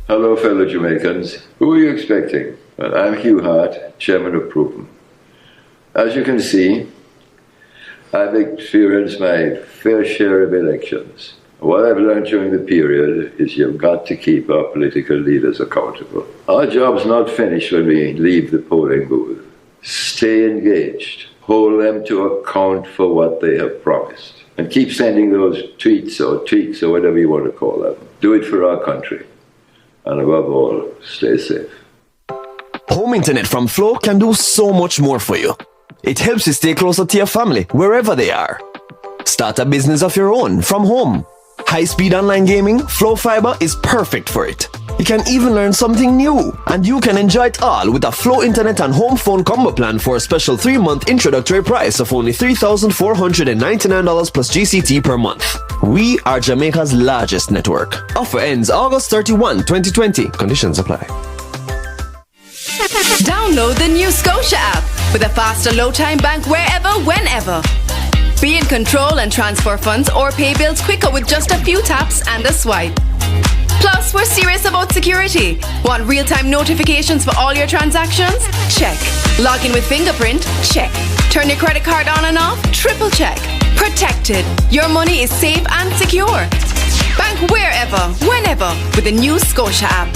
Hello, fellow Jamaicans. Who are you expecting? Well, I'm Hugh Hart, Chairman of Proven. As you can see, I've experienced my fair share of elections. What I've learned during the period is you've got to keep our political leaders accountable. Our job's not finished when we leave the polling booth. Stay engaged. Hold them to account for what they have promised. And keep sending those tweets or tweets or whatever you want to call them. Do it for our country. And above all, stay safe.
Home internet from Flow can do so much more for you. It helps you stay closer to your family, wherever they are. Start a business of your own, from home. High-speed online gaming, Flow Fiber is perfect for it. You can even learn something new, and you can enjoy it all with a Flow Internet and Home Phone combo plan for a special 3-month introductory price of only $3,499 plus GCT per month. We are Jamaica's largest network. Offer ends August 31, 2020. Conditions apply.
Download the new Scotia app with a faster low-time bank wherever, whenever. Be in control and transfer funds or pay bills quicker with just a few taps and a swipe. Plus, we're serious about security. Want real-time notifications for all your transactions? Check. Log in with fingerprint? Check. Turn your credit card on and off? Triple check. Protected. Your money is safe and secure. Bank wherever, whenever with the new Scotia app.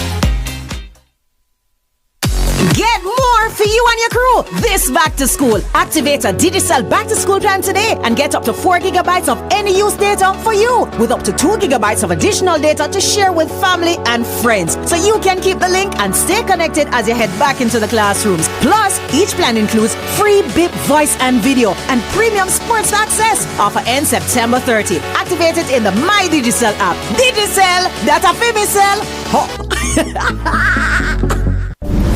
Get more for you and your crew this back to school. Activate a Digicel back to school plan today and get up to 4 gigabytes of any use data for you with up to 2 gigabytes of additional data to share with family and friends. So you can keep the link and stay connected as you head back into the classrooms. Plus, each plan includes free BIP voice and video and premium sports access. Offer ends September 30. Activate it in the My Digicel app. Digicel, data Fibicel.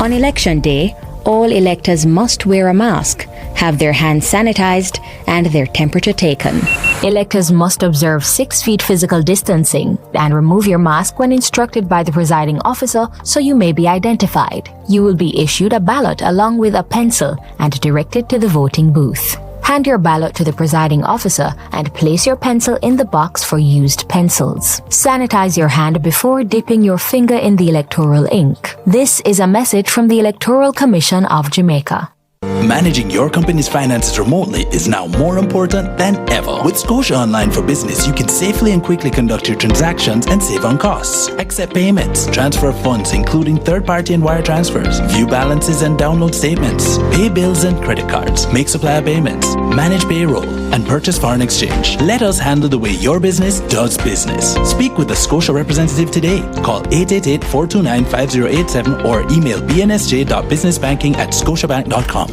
On election day, all electors must wear a mask, have their hands sanitized, and their temperature taken. Electors must observe 6 feet physical distancing and remove your mask when instructed by the presiding officer so you may be identified. You will be issued a ballot along with a pencil and directed to the voting booth. Hand your ballot to the presiding officer and place your pencil in the box for used pencils. Sanitize your hand before dipping your finger in the electoral ink. This is a message from the Electoral Commission of Jamaica.
Managing your company's finances remotely is now more important than ever. With Scotia Online for Business, you can safely and quickly conduct your transactions and save on costs. Accept payments, transfer funds including third-party and wire transfers, view balances and download statements, pay bills and credit cards, make supplier payments, manage payroll, and purchase foreign exchange. Let us handle the way your business does business. Speak with a Scotia representative today. Call 888-429-5087 or email bnsj.businessbanking@scotiabank.com.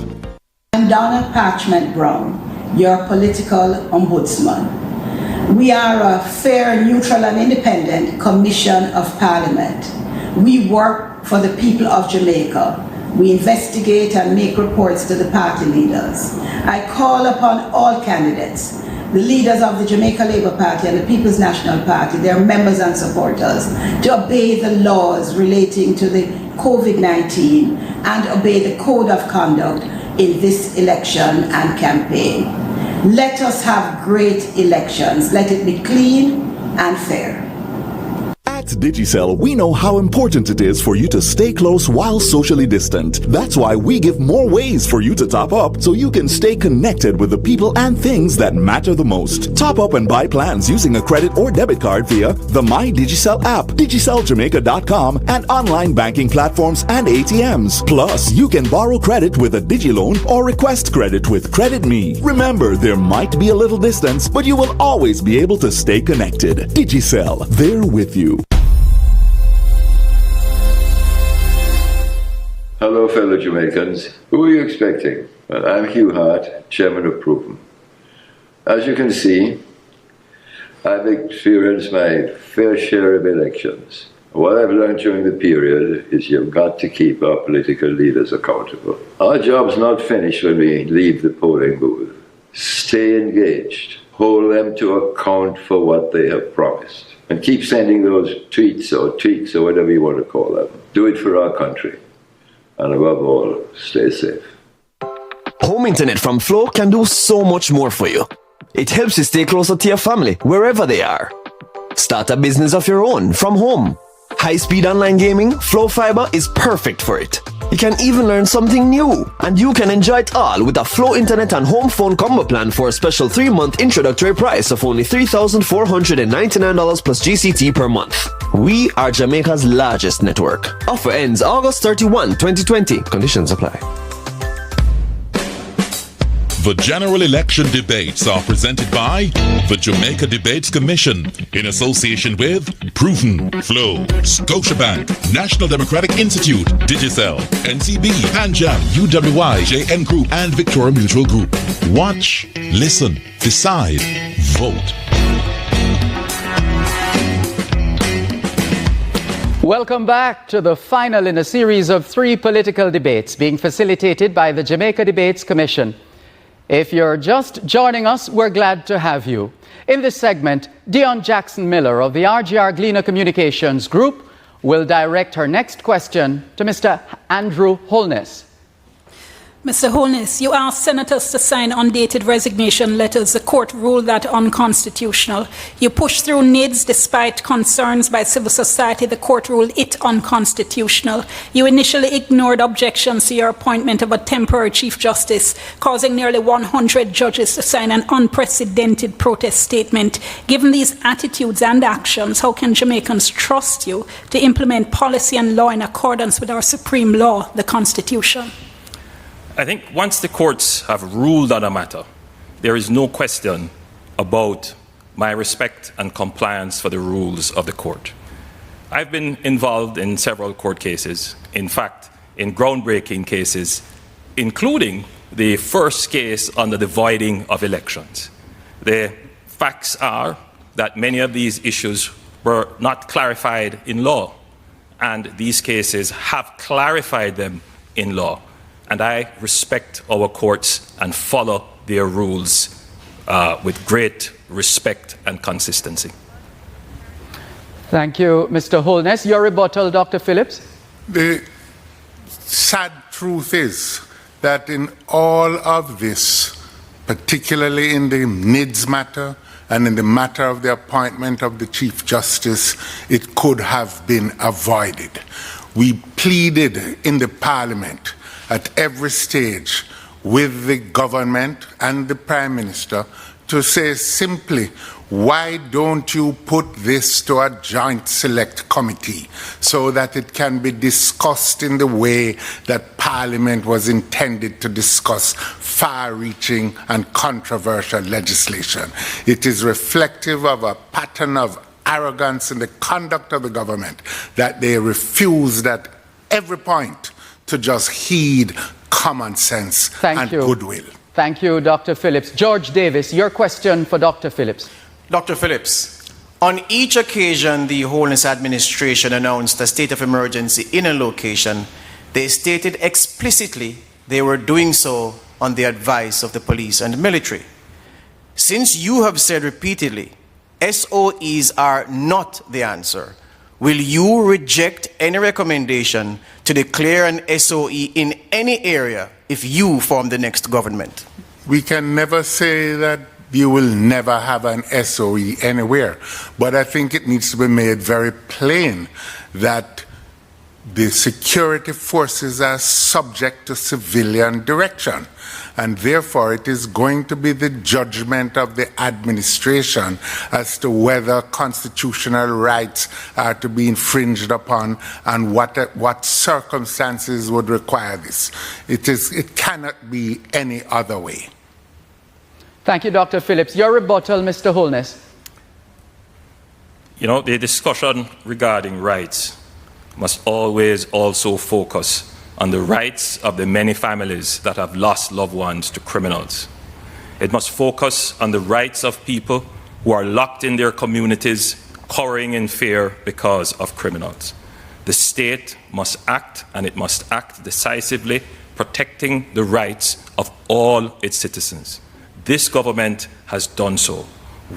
I'm Donna Parchment Brown, your political ombudsman. We are a fair, neutral and independent commission of parliament. We work for the people of Jamaica. We investigate and make reports to the party leaders. I call upon all candidates, the leaders of the Jamaica Labour Party and the People's National Party, their members and supporters, to obey the laws relating to the COVID-19 and obey the code of conduct in this election and campaign. Let us have great elections. Let it be clean and fair.
At Digicel, we know how important it is for you to stay close while socially distant. That's why we give more ways for you to top up so you can stay connected with the people and things that matter the most. Top up and buy plans using a credit or debit card via the My Digicel app, digiceljamaica.com, and online banking platforms and ATMs. Plus, you can borrow credit with a DigiLoan or request credit with CreditMe. Remember, there might be a little distance, but you will always be able to stay connected. Digicel, there with you.
Hello, fellow Jamaicans. Who are you expecting? Well, I'm Hugh Hart, Chairman of Proven. As you can see, I've experienced my fair share of elections. What I've learned during the period is you've got to keep our political leaders accountable. Our job's not finished when we leave the polling booth. Stay engaged. Hold them to account for what they have promised. And keep sending those tweets or tweets or whatever you want to call them. Do it for our country. And above all, stay safe.
Home internet from Flow can do so much more for you. It helps you stay closer to your family, wherever they are. Start a business of your own from home. High-speed online gaming, Flow Fiber is perfect for it. You can even learn something new, and you can enjoy it all with a Flow Internet and Home Phone combo plan for a special 3-month introductory price of only $3,499 plus GCT per month. We are Jamaica's largest network. Offer ends August 31, 2020. Conditions apply.
The general election debates are presented by the Jamaica Debates Commission in association with Proven, Flow, Scotiabank, National Democratic Institute, Digicel, NCB, Panjam, UWI, JN Group, and Victoria Mutual Group. Watch, listen, decide, vote.
Welcome back to the final in a series of 3 political debates being facilitated by the Jamaica Debates Commission. If you're just joining us, we're glad to have you. In this segment, Dion Jackson-Miller of the RGR Gleaner Communications Group will direct her next question to Mr. Andrew Holness.
Mr. Holness, you asked senators to sign undated resignation letters. The court ruled that unconstitutional. You pushed through NIDS despite concerns by civil society. The court ruled it unconstitutional. You initially ignored objections to your appointment of a temporary Chief Justice, causing nearly 100 judges to sign an unprecedented protest statement. Given these attitudes and actions, how can Jamaicans trust you to implement policy and law in accordance with our supreme law, the Constitution?
I think once the courts have ruled on a matter, there is no question about my respect and compliance for the rules of the court. I've been involved in several court cases, in fact, in groundbreaking cases, including the first case on the voiding of elections. The facts are that many of these issues were not clarified in law, and these cases have clarified them in law. And I respect our courts and follow their rules with great respect and consistency.
Thank you, Mr. Holness. Your rebuttal, Dr. Phillips?
The sad truth is that in all of this, particularly in the NIDS matter and in the matter of the appointment of the Chief Justice, it could have been avoided. We pleaded in the Parliament at every stage with the government and the Prime Minister to say simply, why don't you put this to a joint select committee so that it can be discussed in the way that Parliament was intended to discuss far-reaching and controversial legislation. It is reflective of a pattern of arrogance in the conduct of the government that they refused at every point to just heed common sense and goodwill.
Thank you, Dr. Phillips. George Davis, your question for Dr. Phillips.
Dr. Phillips, on each occasion the Holness administration announced a state of emergency in a location, they stated explicitly they were doing so on the advice of the police and military. Since you have said repeatedly, SOEs are not the answer, will you reject any recommendation to declare an SOE in any area if you form the next government?
We can never say that you will never have an SOE anywhere, but I think it needs to be made very plain that the security forces are subject to civilian direction, and therefore it is going to be the judgment of the administration as to whether constitutional rights are to be infringed upon and what circumstances would require this. It cannot be any other way.
Thank you, Dr. Phillips. Your rebuttal, Mr. Holness.
You know, the discussion regarding rights must always also focus on the rights of the many families that have lost loved ones to criminals. It must focus on the rights of people who are locked in their communities cowering in fear because of criminals. The state must act, and it must act decisively, protecting the rights of all its citizens. This government has done so.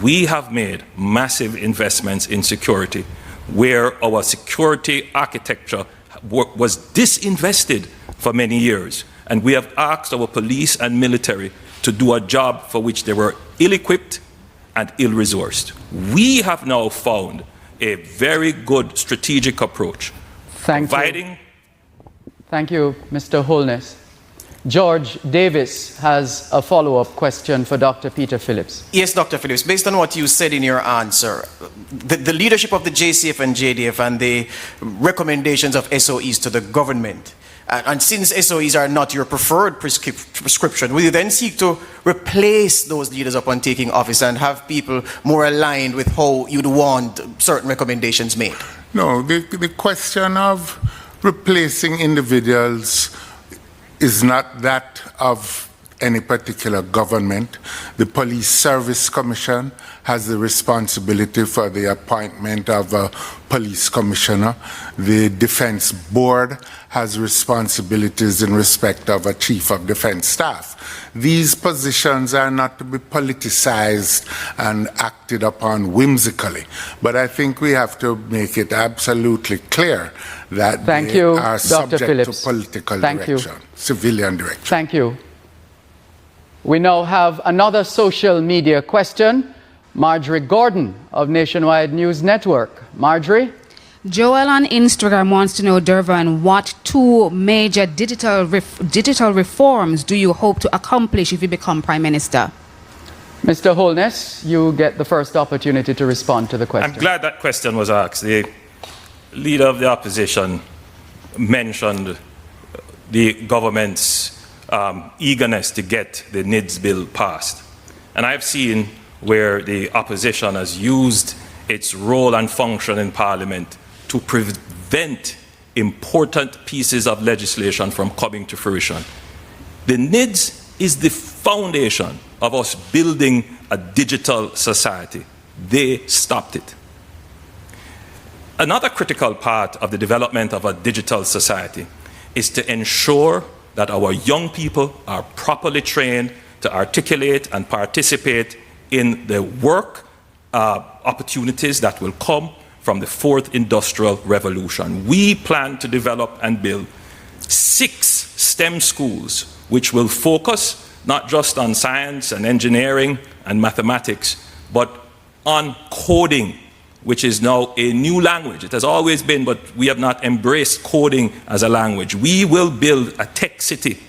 We have made massive investments in security, where our security architecture was disinvested for many years. And we have asked our police and military to do a job for which they were ill-equipped and ill-resourced. We have now found a very good strategic approach.
Thank you, Mr. Holness. George Davis has a follow-up question for Dr. Peter Phillips.
Yes, Dr. Phillips, based on what you said in your answer, the leadership of the JCF and JDF and the recommendations of SOEs to the government, and since SOEs are not your preferred prescription, will you then seek to replace those leaders upon taking office and have people more aligned with how you'd want certain recommendations made?
No, the question of replacing individuals is not that of any particular government. The Police Service Commission has the responsibility for the appointment of a police commissioner. The Defense Board has responsibilities in respect of a Chief of Defense Staff. These positions are not to be politicized and acted upon whimsically, but I think we have to make it absolutely clear that they are subject to political direction, civilian direction.
Thank you. We now have another social media question. Marjorie Gordon of Nationwide News Network. Marjorie?
Joel on Instagram wants to know, Durvan, what two major digital reforms do you hope to accomplish if you become Prime Minister?
Mr. Holness, you get the first opportunity to respond to the question.
I'm glad that question was asked. The leader of the opposition mentioned the government's eagerness to get the NIDS bill passed. And I've seen where the opposition has used its role and function in Parliament to prevent important pieces of legislation from coming to fruition. The NIDS is the foundation of us building a digital society. They stopped it. Another critical part of the development of a digital society is to ensure that our young people are properly trained to articulate and participate in the work opportunities that will come from the fourth industrial revolution. We plan to develop and build 6 STEM schools which will focus not just on science and engineering and mathematics, but on coding, which is now a new language. It has always been, but we have not embraced coding as a language. We will build a tech city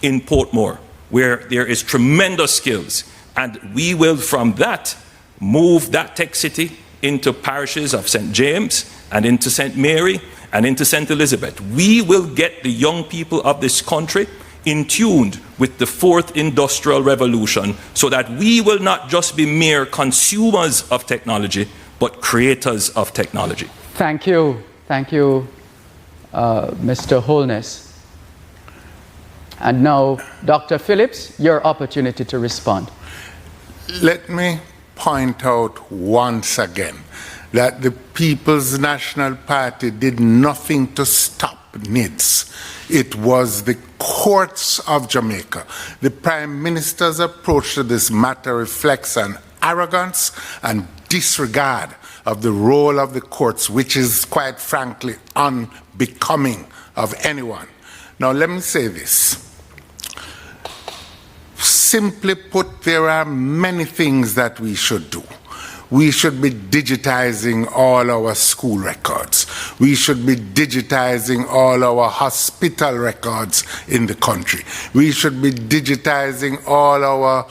in Portmore where there is tremendous skills, and we will from that move that tech city into parishes of St. James and into St. Mary and into St. Elizabeth. We will get the young people of this country in tune with the fourth industrial revolution so that we will not just be mere consumers of technology, but creators of technology.
Thank you. Thank you, Mr. Holness. And now, Dr. Phillips, your opportunity to respond.
Let me point out once again that the People's National Party did nothing to stop NIDS. It was the courts of Jamaica. The Prime Minister's approach to this matter reflects an arrogance and disregard of the role of the courts, which is quite frankly unbecoming of anyone. Now let me say this. Simply put, there are many things that we should do. We should be digitizing all our school records. We should be digitizing all our hospital records in the country. We should be digitizing all our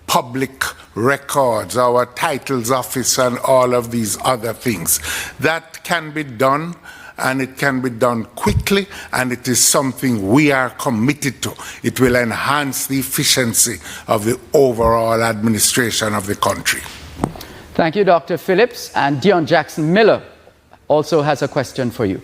public records, our titles office, and all of these other things. That can be done, and it can be done quickly, and it is something we are committed to. It will enhance the efficiency of the overall administration of the country.
Thank you, Dr. Phillips. And Dion Jackson Miller also has a question for you.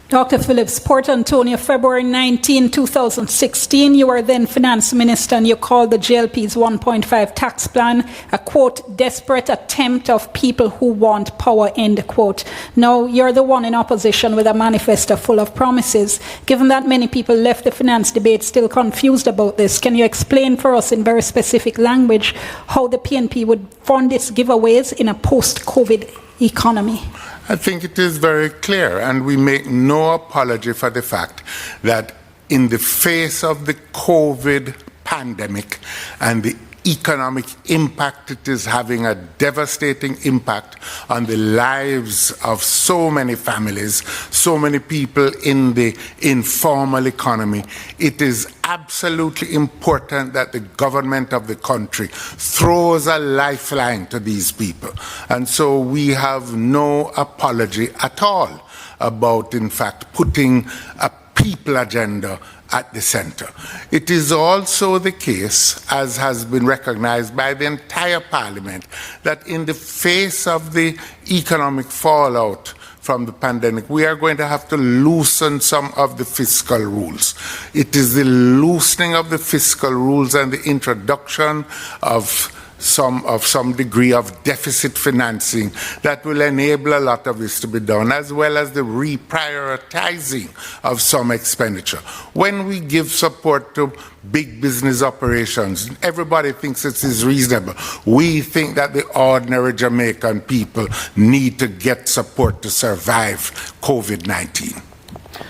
Dr. Phillips, Port Antonio, February 19, 2016. You were then finance minister and you called the JLP's 1.5 tax plan a, quote, desperate attempt of people who want power, end quote. Now, you're the one in opposition with a manifesto full of promises. Given that many people left the finance debate still confused about this, can you explain for us in very specific language how the PNP would fund its giveaways in a post-COVID economy?
I think it is very clear, and we make no apology for the fact that in the face of the COVID pandemic and the economic impact it is having, a devastating impact on the lives of so many families, so many people in the informal economy, it is absolutely important that the government of the country throws a lifeline to these people. And so we have no apology at all about, in fact, putting a people agenda at the center. It is also the case, as has been recognized by the entire Parliament, that in the face of the economic fallout from the pandemic, we are going to have to loosen some of the fiscal rules. It is the loosening of the fiscal rules and the introduction of some degree of deficit financing that will enable a lot of this to be done, as well as the reprioritizing of some expenditure. When we give support to big business operations, everybody thinks it is reasonable. We think that the ordinary Jamaican people need to get support to survive COVID-19.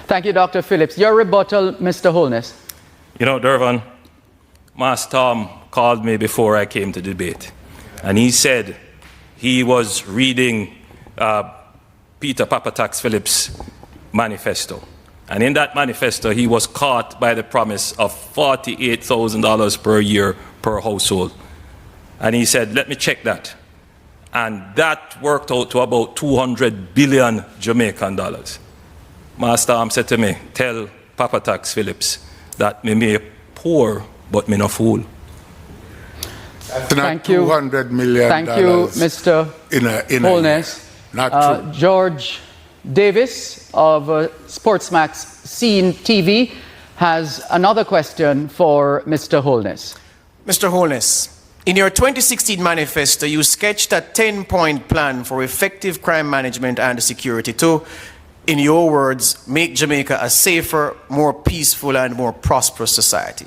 Thank you, Dr. Phillips. Your rebuttal, Mr. Holness.
You know, Durvan, Master Tom called me before I came to debate, and he said he was reading Peter Papatax Phillips' manifesto. And in that manifesto, he was caught by the promise of $48,000 per year per household. And he said, let me check that. And that worked out to about 200 billion Jamaican dollars. Master Arm said to me, tell Papatax Phillips that me may poor, but me no fool.
That's not $200 million.
Thank you, Mr. Holness.
Not true.
George Davis of Sportsmax Scene TV has another question for Mr. Holness.
Mr. Holness, in your 2016 manifesto, you sketched a 10-point plan for effective crime management and security to, in your words, make Jamaica a safer, more peaceful and more prosperous society.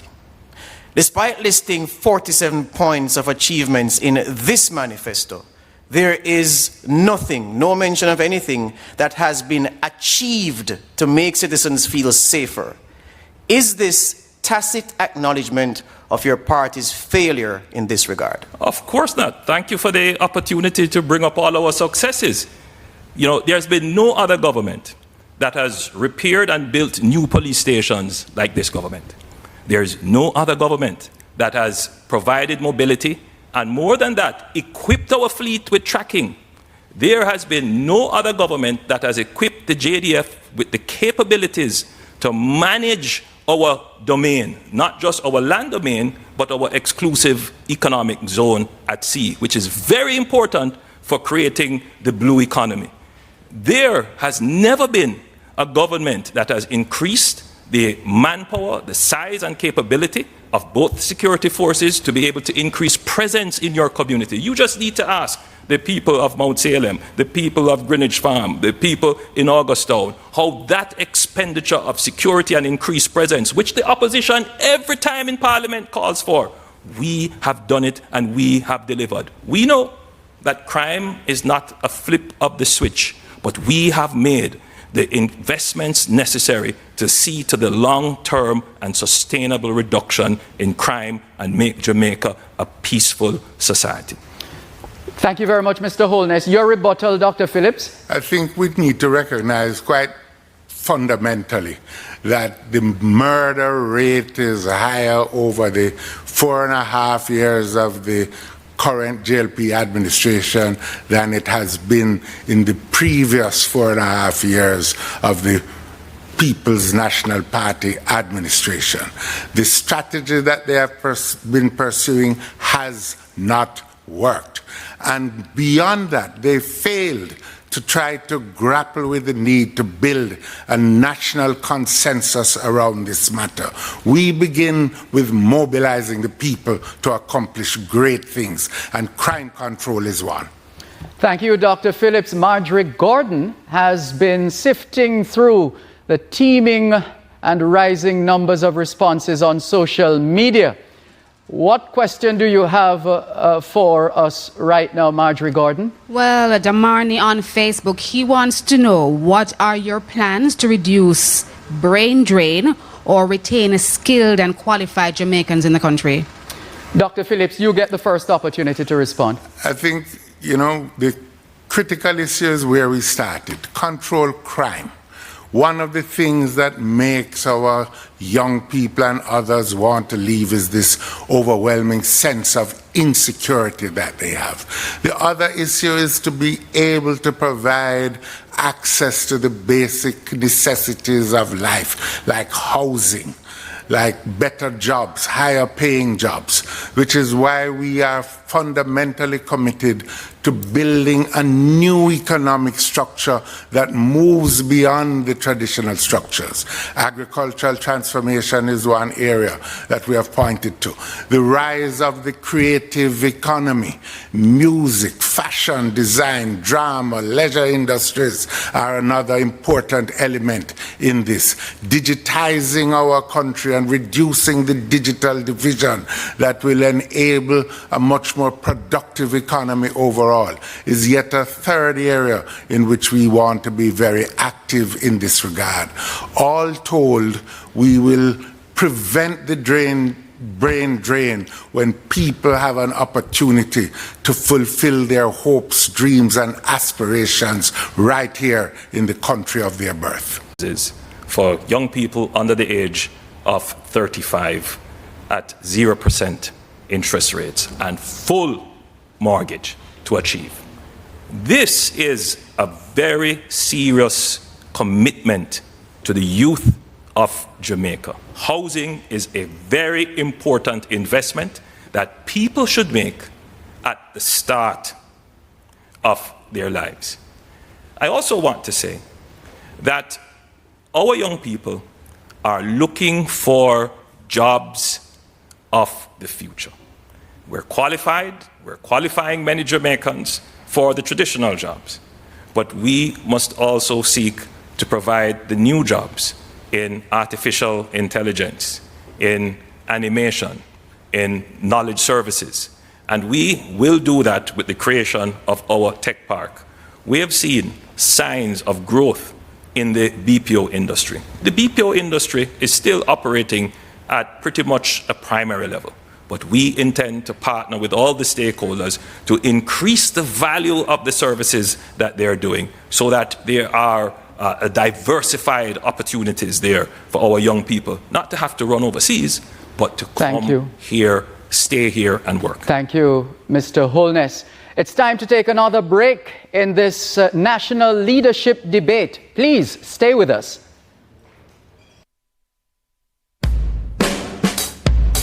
Despite listing 47 points of achievements in this manifesto, there is nothing, no mention of anything that has been achieved to make citizens feel safer. Is this tacit acknowledgement of your party's failure in this regard?
Of course not. Thank you for the opportunity to bring up all our successes. You know, there's been no other government that has repaired and built new police stations like this government. There's no other government that has provided mobility and, more than that, equipped our fleet with tracking. There has been no other government that has equipped the JDF with the capabilities to manage our domain, not just our land domain, but our exclusive economic zone at sea, which is very important for creating the blue economy. There has never been a government that has increased the manpower, the size and capability of both security forces to be able to increase presence in your community. You just need to ask the people of Mount Salem, the people of Greenwich Farm, the people in Augustown, how that expenditure of security and increased presence, which the opposition every time in Parliament calls for, we have done it and we have delivered. We know that crime is not a flip of the switch, but we have made the investments necessary to see to the long-term and sustainable reduction in crime and make Jamaica a peaceful society.
Thank you very much, Mr. Holness. Your rebuttal, Dr. Phillips.
I think we need to recognize quite fundamentally that the murder rate is higher over the 4.5 years of the current JLP administration than it has been in the previous 4.5 years of the People's National Party administration. The strategy that they have been pursuing has not worked. And beyond that, they failed to try to grapple with the need to build a national consensus around this matter. We begin with mobilizing the people to accomplish great things, and crime control is one.
Thank you, Dr. Phillips. Marjorie Gordon has been sifting through the teeming and rising numbers of responses on social media. What question do you have for us right now, Marjorie Gordon?
Well, Damarni on Facebook, he wants to know, what are your plans to reduce brain drain or retain skilled and qualified Jamaicans in the country?
Dr. Phillips, you get the first opportunity to respond.
I think, the critical issue is where we started. Control crime. One of the things that makes our young people and others want to leave is this overwhelming sense of insecurity that they have. The other issue is to be able to provide access to the basic necessities of life, like housing, like better jobs, higher paying jobs, which is why we are fundamentally committed to building a new economic structure that moves beyond the traditional structures. Agricultural transformation is one area that we have pointed to. The rise of the creative economy, music, fashion, design, drama, leisure industries are another important element in this. Digitizing our country and reducing the digital division that will enable a much more productive economy overall is yet a third area in which we want to be very active in this regard. All told, we will prevent the brain drain when people have an opportunity to fulfill their hopes, dreams, and aspirations right here in the country of their birth.
For young people under the age of 35 at 0% interest rates and full mortgage to achieve. This is a very serious commitment to the youth of Jamaica. Housing is a very important investment that people should make at the start of their lives. I also want to say that our young people are looking for jobs of the future. We're qualifying many Jamaicans for the traditional jobs, but we must also seek to provide the new jobs in artificial intelligence, in animation, in knowledge services. And we will do that with the creation of our tech park. We have seen signs of growth in the BPO industry. The BPO industry is still operating at pretty much a primary level, but we intend to partner with all the stakeholders to increase the value of the services that they're doing so that there are diversified opportunities there for our young people, not to have to run overseas, but to come here, stay here and work.
Thank you, Mr. Holness. It's time to take another break in this national leadership debate. Please stay with us.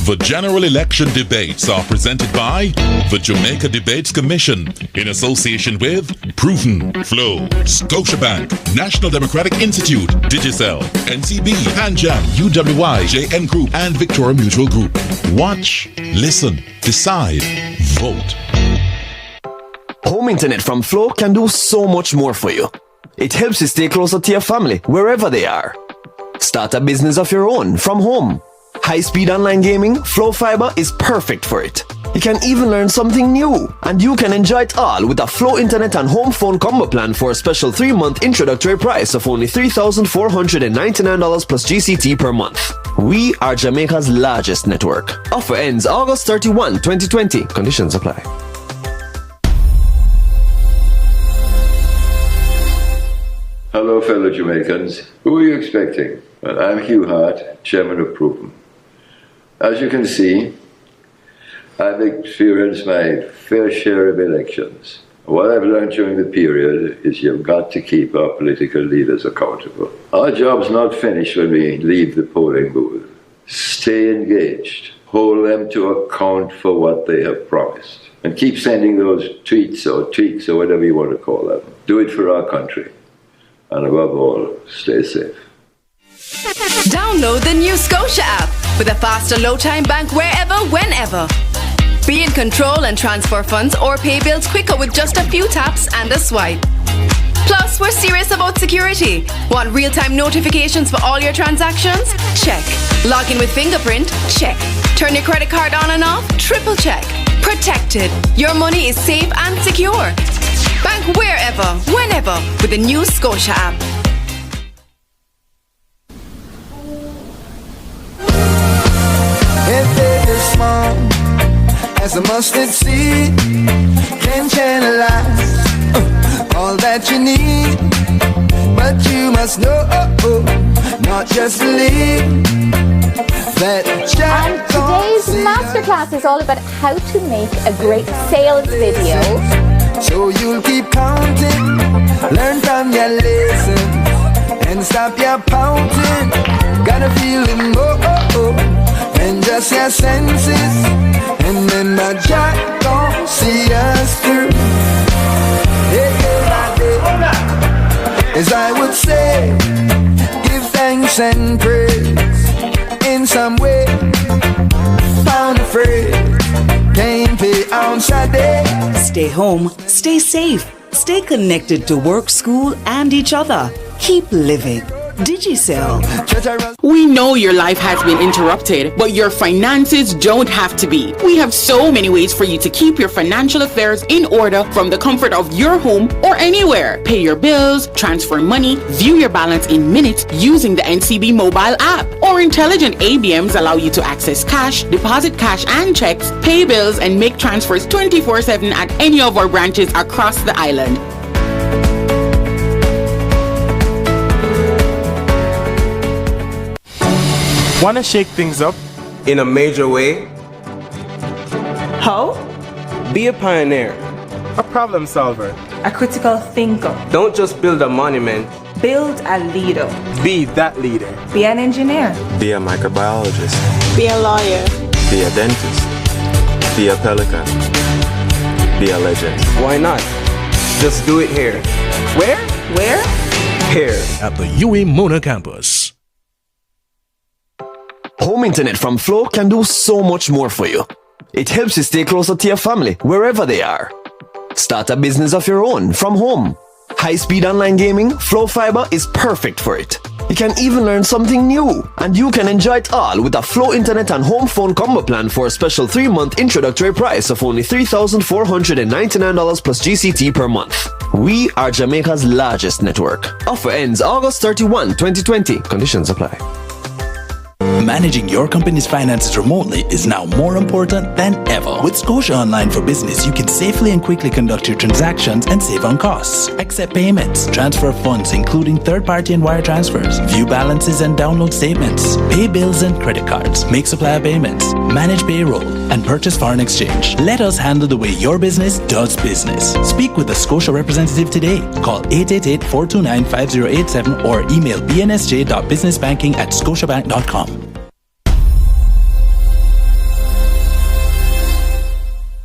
The general election debates are presented by the Jamaica Debates Commission in association with Proven, Flow, Scotiabank, National Democratic Institute, Digicel, NCB, Panjam, UWI, JN Group, and Victoria Mutual Group. Watch, listen, decide, vote.
Home internet from Flow can do so much more for you. It helps you stay closer to your family wherever they are. Start a business of your own from home. High-speed online gaming, Flow Fiber is perfect for it. You can even learn something new, and you can enjoy it all with a Flow Internet and Home Phone combo plan for a special 3-month introductory price of only $3,499 plus GCT per month. We are Jamaica's largest network. Offer ends August 31, 2020. Conditions apply.
Hello, fellow Jamaicans. Who are you expecting? Well, I'm Hugh Hart, Chairman of Proven. As you can see, I've experienced my fair share of elections. What I've learned during the period is you've got to keep our political leaders accountable. Our job's not finished when we leave the polling booth. Stay engaged. Hold them to account for what they have promised. And keep sending those tweets or tweaks or whatever you want to call them. Do it for our country. And above all, stay safe.
Download the new Scotia app with a faster low-time bank wherever, whenever. Be in control and transfer funds or pay bills quicker with just a few taps and a swipe. Plus, we're serious about security. Want real-time notifications for all your transactions? Check. Log in with fingerprint? Check. Turn your credit card on and off? Triple check. Protected. Your money is safe and secure. Bank wherever, whenever with the new Scotia app.
If it is small as a mustard seed, can channelize all that you need. But you must know, not just believe that.
And today's masterclass is all about how to make a great sales video.
So you'll keep counting, learn from your lessons, and stop your pouting. Gotta feel it more than just your senses. And then my Jack gon' see us through. As I would say, give thanks and praise in some way. Found a phrase, can't pay ounce a day.
Stay home, stay safe, stay connected to work, school, and each other. Keep living. Digicel.
We know your life has been interrupted, but your finances don't have to be. We have so many ways for you to keep your financial affairs in order from the comfort of your home or anywhere. Pay your bills, transfer money, view your balance in minutes using the NCB mobile app. Or intelligent ABMs allow you to access cash, deposit cash and checks, pay bills, and make transfers 24/7 at any of our branches across the island.
Want to shake things up in a major way?
How?
Be a pioneer, a problem solver.
A critical thinker.
Don't just build a monument.
Build a leader.
Be that leader.
Be an engineer.
Be a microbiologist.
Be a lawyer.
Be a dentist. Be a pelican. Be a legend. Why not? Just do it here.
Where? Where?
Here.
At the UA Mona campus.
Home internet from Flow can do so much more for you. It helps you stay closer to your family wherever they are. Start a business of your own from home. High-speed online gaming, Flow Fiber is perfect for it. You can even learn something new, and you can enjoy it all with a Flow internet and home phone combo plan for a special 3-month introductory price of only $3,499 plus GCT per month. We are Jamaica's largest network. Offer ends August 31, 2020. Conditions apply.
Managing your company's finances remotely is now more important than ever. With Scotia Online for Business, you can safely and quickly conduct your transactions and save on costs. Accept payments, transfer funds including third-party and wire transfers, view balances and download statements, pay bills and credit cards, make supplier payments, manage payroll, and purchase foreign exchange. Let us handle the way your business does business. Speak with a Scotia representative today. Call 888-429-5087 or email bnsj.businessbanking@scotiabank.com.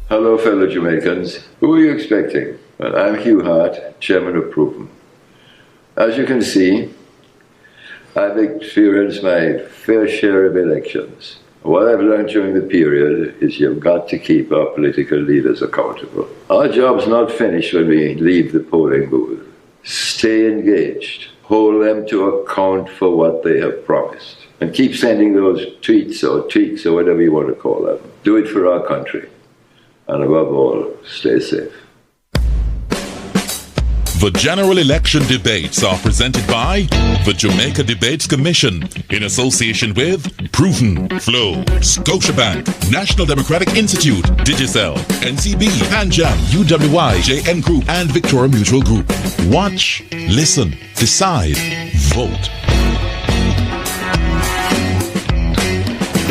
Hello, fellow Jamaicans. Who are you expecting? Well, I'm Hugh Hart, Chairman of Proven. As you can see, I've experienced my fair share of elections. What I've learned during the period is you've got to keep our political leaders accountable. Our job's not finished when we leave the polling booth. Stay engaged. Hold them to account for what they have promised. And keep sending those tweets or tweaks or whatever you want to call them. Do it for our country. And above all, stay safe.
The general election debates are presented by the Jamaica Debates Commission in association with Proven, Flow, Scotiabank, National Democratic Institute, Digicel, NCB, Panjam, UWI, JN Group, and Victoria Mutual Group. Watch, listen, decide, vote.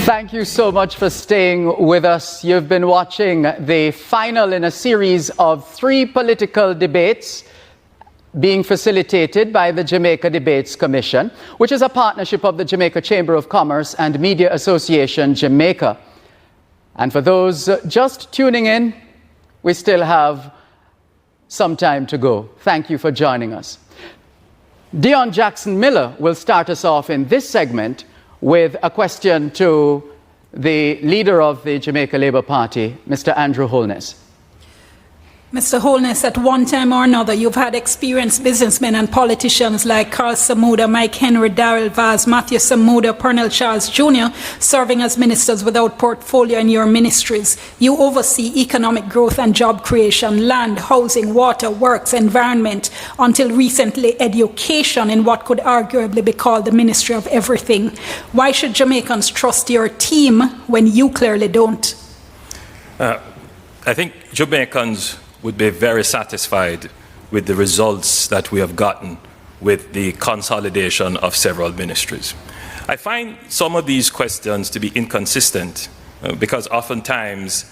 Thank you so much for staying with us. You've been watching the final in a series of 3 political debates being facilitated by the Jamaica Debates Commission, which is a partnership of the Jamaica Chamber of Commerce and Media Association Jamaica. And for those just tuning in, we still have some time to go. Thank you for joining us. Dion Jackson Miller will start us off in this segment with a question to the leader of the Jamaica Labour Party, Mr. Andrew Holness.
Mr. Holness, at one time or another, you've had experienced businessmen and politicians like Carl Samuda, Mike Henry, Darrell Vaz, Matthew Samuda, Pernell Charles Jr. serving as ministers without portfolio in your ministries. You oversee economic growth and job creation, land, housing, water, works, environment, until recently education in what could arguably be called the Ministry of Everything. Why should Jamaicans trust your team when you clearly don't?
I think Jamaicans would be very satisfied with the results that we have gotten with the consolidation of several ministries. I find some of these questions to be inconsistent because oftentimes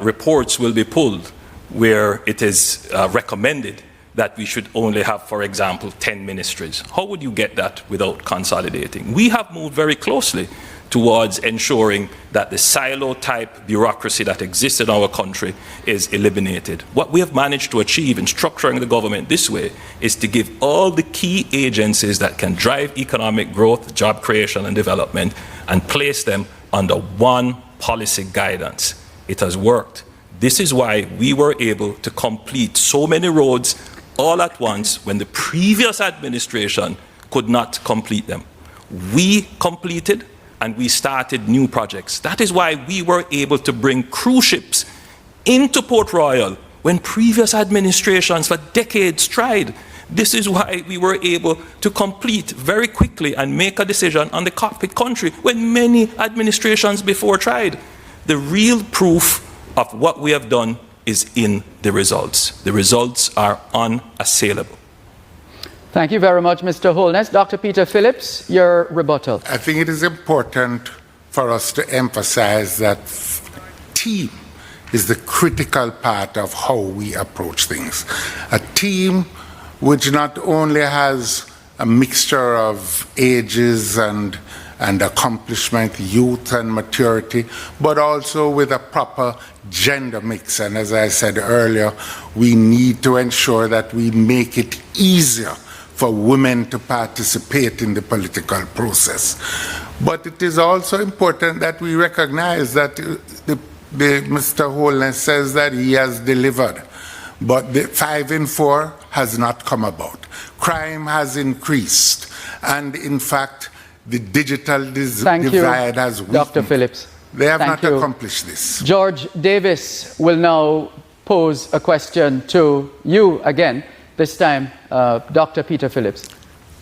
reports will be pulled where it is recommended that we should only have, for example, 10 ministries. How would you get that without consolidating? We have moved very closely towards ensuring that the silo-type bureaucracy that exists in our country is eliminated. What we have managed to achieve in structuring the government this way is to give all the key agencies that can drive economic growth, job creation and development and place them under one policy guidance. It has worked. This is why we were able to complete so many roads all at once when the previous administration could not complete them. We completed and we started new projects. That is why we were able to bring cruise ships into Port Royal when previous administrations for decades tried. This is why we were able to complete very quickly and make a decision on the cockpit country when many administrations before tried. The real proof of what we have done is in the results. The results are unassailable.
Thank you very much, Mr. Holness. Dr. Peter Phillips, your rebuttal.
I think it is important for us to emphasize that team is the critical part of how we approach things. A team which not only has a mixture of ages and accomplishment, youth and maturity, but also with a proper gender mix. And as I said earlier, we need to ensure that we make it easier for women to participate in the political process. But it is also important that we recognize that Mr. Holness says that he has delivered, but the 5 in 4 has not come about. Crime has increased, and in fact, the digital divide has weakened.
Dr. Phillips.
They have not accomplished this.
George Davis will now pose a question to you again. This time, Dr. Peter Phillips.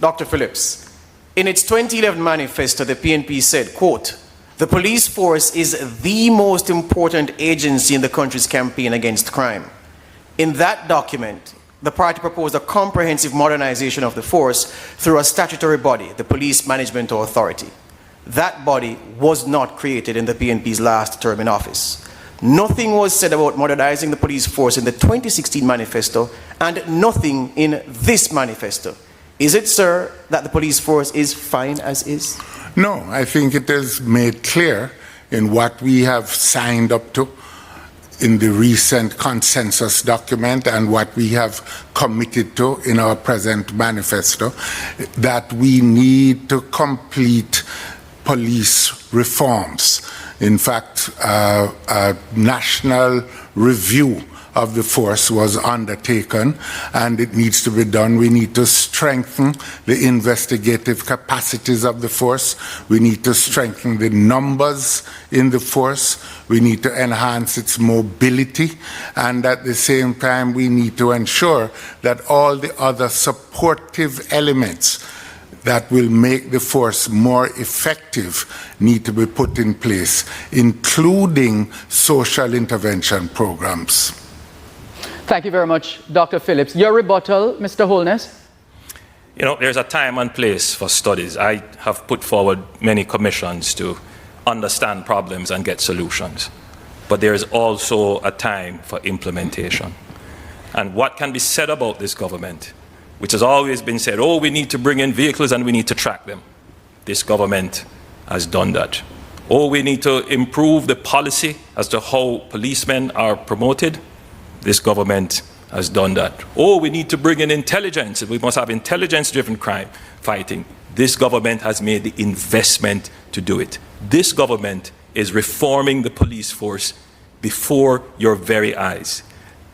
Dr. Phillips, in its 2011 manifesto, the PNP said, quote, "The police force is the most important agency in the country's campaign against crime." In that document, the party proposed a comprehensive modernization of the force through a statutory body, the Police Management Authority. That body was not created in the PNP's last term in office. Nothing was said about modernizing the police force in the 2016 manifesto and nothing in this manifesto. Is it, sir, that the police force is fine as is?
No, I think it is made clear in what we have signed up to in the recent consensus document and what we have committed to in our present manifesto, that we need to complete police reforms. In fact, a national review of the force was undertaken, and it needs to be done. We need to strengthen the investigative capacities of the force. We need to strengthen the numbers in the force. We need to enhance its mobility, and at the same time, we need to ensure that all the other supportive elements that will make the force more effective need to be put in place, including social intervention programs.
Thank you very much, Dr. Phillips. Your rebuttal, Mr. Holness.
You know, there's a time and place for studies. I have put forward many commissions to understand problems and get solutions. But there is also a time for implementation. And what can be said about this government, which has always been said, oh, we need to bring in vehicles and we need to track them. This government has done that. Oh, we need to improve the policy as to how policemen are promoted. This government has done that. Oh, we need to bring in intelligence. We must have intelligence-driven crime fighting. This government has made the investment to do it. This government is reforming the police force before your very eyes.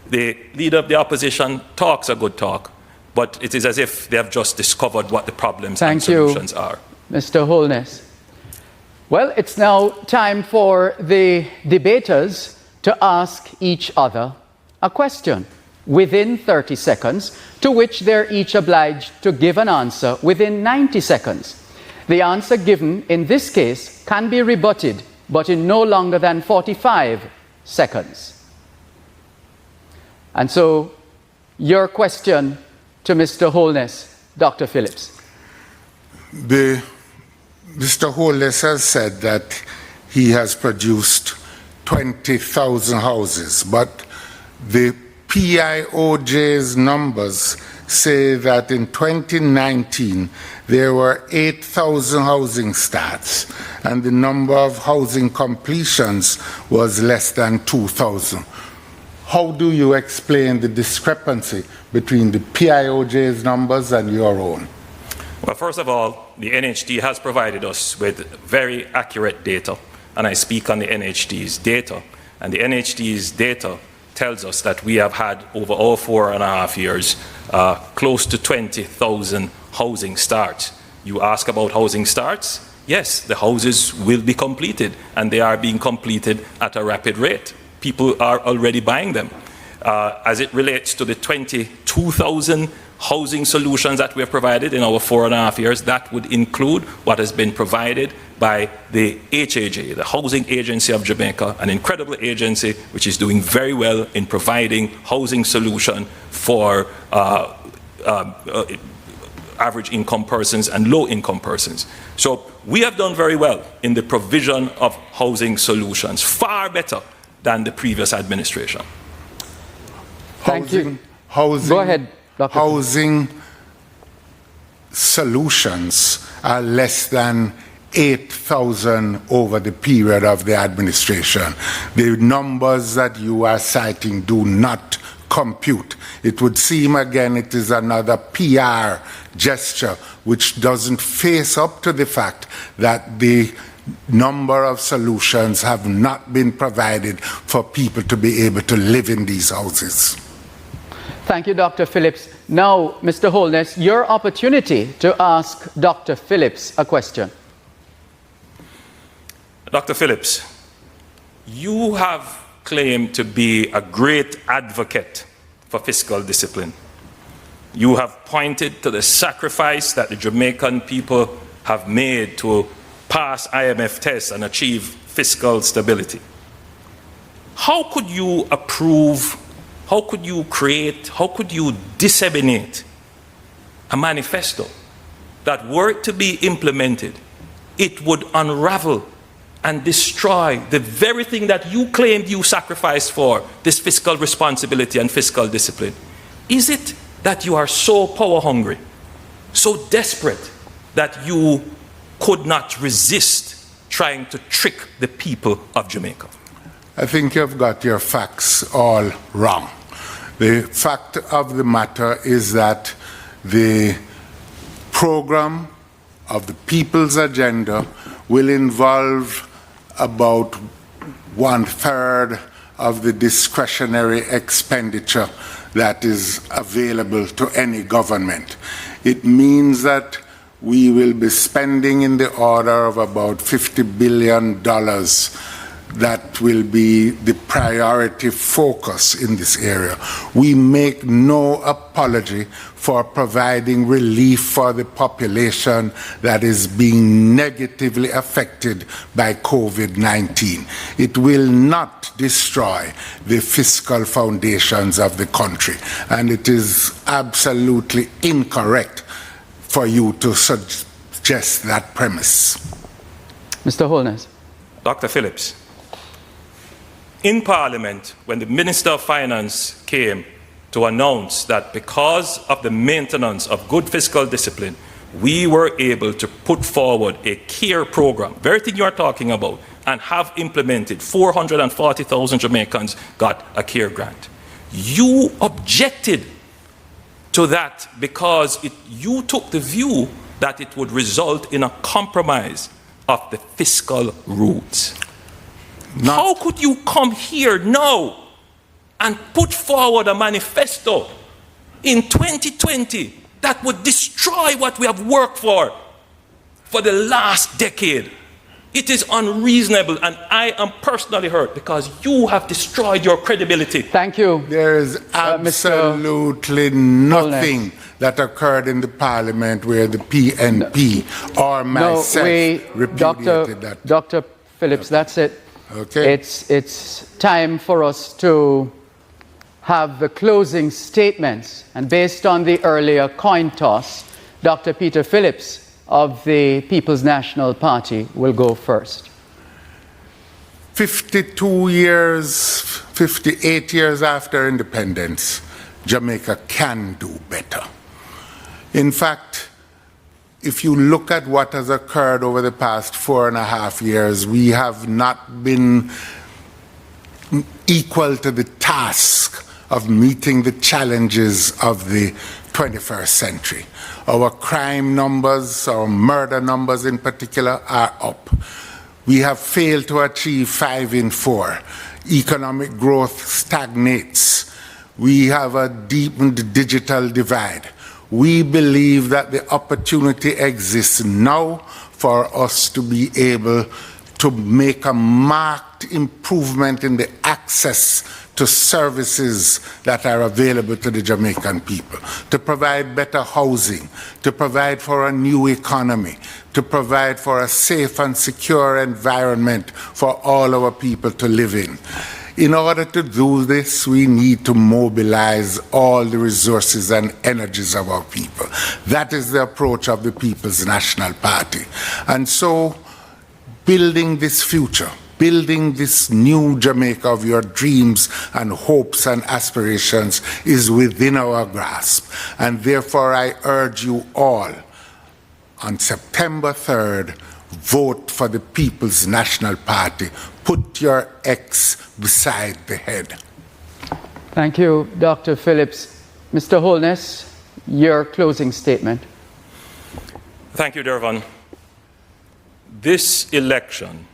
The leader of the opposition talks a good talk, but it is as if they have just discovered what the problems and solutions are.
Mr. Holness. Well, it's now time for the debaters to ask each other a question within 30 seconds, to which they're each obliged to give an answer within 90 seconds. The answer given in this case can be rebutted, but in no longer than 45 seconds. And so, your question to Mr. Holness, Dr. Phillips.
Mr. Holness has said that he has produced 20,000 houses, but the PIOJ's numbers say that in 2019 there were 8,000 housing starts and the number of housing completions was less than 2,000. How do you explain the discrepancy between the PIOJ's numbers and your own?
Well, first of all, the NHD has provided us with very accurate data, and I speak on the NHD's data. And the NHD's data tells us that we have had, over all 4.5 years, close to 20,000 housing starts. You ask about housing starts? Yes, the houses will be completed, and they are being completed at a rapid rate. People are already buying them. As it relates to the 22,000 housing solutions that we have provided in our 4.5 years, that would include what has been provided by the HAJ, the Housing Agency of Jamaica, an incredible agency which is doing very well in providing housing solution for average income persons and low income persons. So we have done very well in the provision of housing solutions, far better than the previous administration.
Thank you.
Go
ahead, Dr.
Housing solutions are less than 8,000 over the period of the administration. The numbers that you are citing do not compute. It would seem again it is another PR gesture which doesn't face up to the fact that the number of solutions have not been provided for people to be able to live in these houses.
Thank you, Dr. Phillips. Now, Mr. Holness, your opportunity to ask Dr. Phillips a question.
Dr. Phillips, you have claimed to be a great advocate for fiscal discipline. You have pointed to the sacrifice that the Jamaican people have made to pass IMF tests and achieve fiscal stability. How could you approve, how could you create, how could you disseminate a manifesto that, were it to be implemented, it would unravel and destroy the very thing that you claimed you sacrificed for, this fiscal responsibility and fiscal discipline? Is it that you are so power hungry, so desperate, that you could not resist trying to trick the people of Jamaica?
I think you've got your facts all wrong. The fact of the matter is that the program of the People's Agenda will involve about 1/3 of the discretionary expenditure that is available to any government. It means that we will be spending in the order of about $50 billion that will be the priority focus in this area. We make no apology for providing relief for the population that is being negatively affected by COVID-19. It will not destroy the fiscal foundations of the country, and it is absolutely incorrect for you to suggest that premise.
Mr. Holness.
Dr. Phillips, in Parliament, when the Minister of Finance came to announce that because of the maintenance of good fiscal discipline, we were able to put forward a CARE program, very thing you are talking about, and have implemented 440,000 Jamaicans got a CARE grant. You objected to that because you took the view that it would result in a compromise of the fiscal rules. How could you come here now and put forward a manifesto in 2020 that would destroy what we have worked for the last decade? It is unreasonable, and I am personally hurt because you have destroyed your credibility.
Thank you.
There is absolutely nothing that occurred in the parliament where the PNP or myself repudiated that.
Dr. Phillips, that's it.
Okay.
It's time for us to have the closing statements, and based on the earlier coin toss, Dr. Peter Phillips of the People's National Party will go first.
58 years after independence, Jamaica can do better. In fact, if you look at what has occurred over the past 4.5 years, we have not been equal to the task of meeting the challenges of the 21st century. Our crime numbers, our murder numbers in particular, are up. We have failed to achieve 5 in 4. Economic growth stagnates. We have a deepened digital divide. We believe that the opportunity exists now for us to be able to make a marked improvement in the access to services that are available to the Jamaican people, to provide better housing, to provide for a new economy, to provide for a safe and secure environment for all our people to live in. In order to do this, we need to mobilize all the resources and energies of our people. That is the approach of the People's National Party. And so, building this future, building this new Jamaica of your dreams and hopes and aspirations is within our grasp. And therefore, I urge you all, on September 3rd, vote for the People's National Party. Put your X beside the head.
Thank you, Dr. Phillips. Mr. Holness, your closing statement.
Thank you, Dervan. This election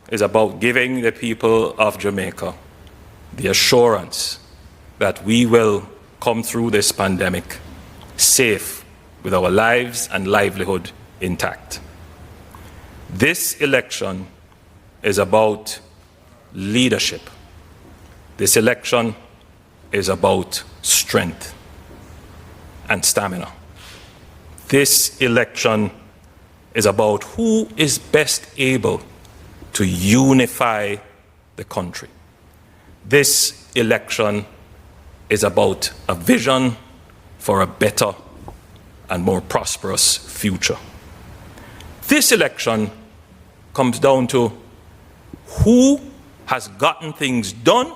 is about giving the people of Jamaica the assurance that we will come through this pandemic safe with our lives and livelihood intact. This election is about leadership. This election is about strength and stamina. This election is about who is best able to unify the country. This election is about a vision for a better and more prosperous future. This election comes down to who has gotten things done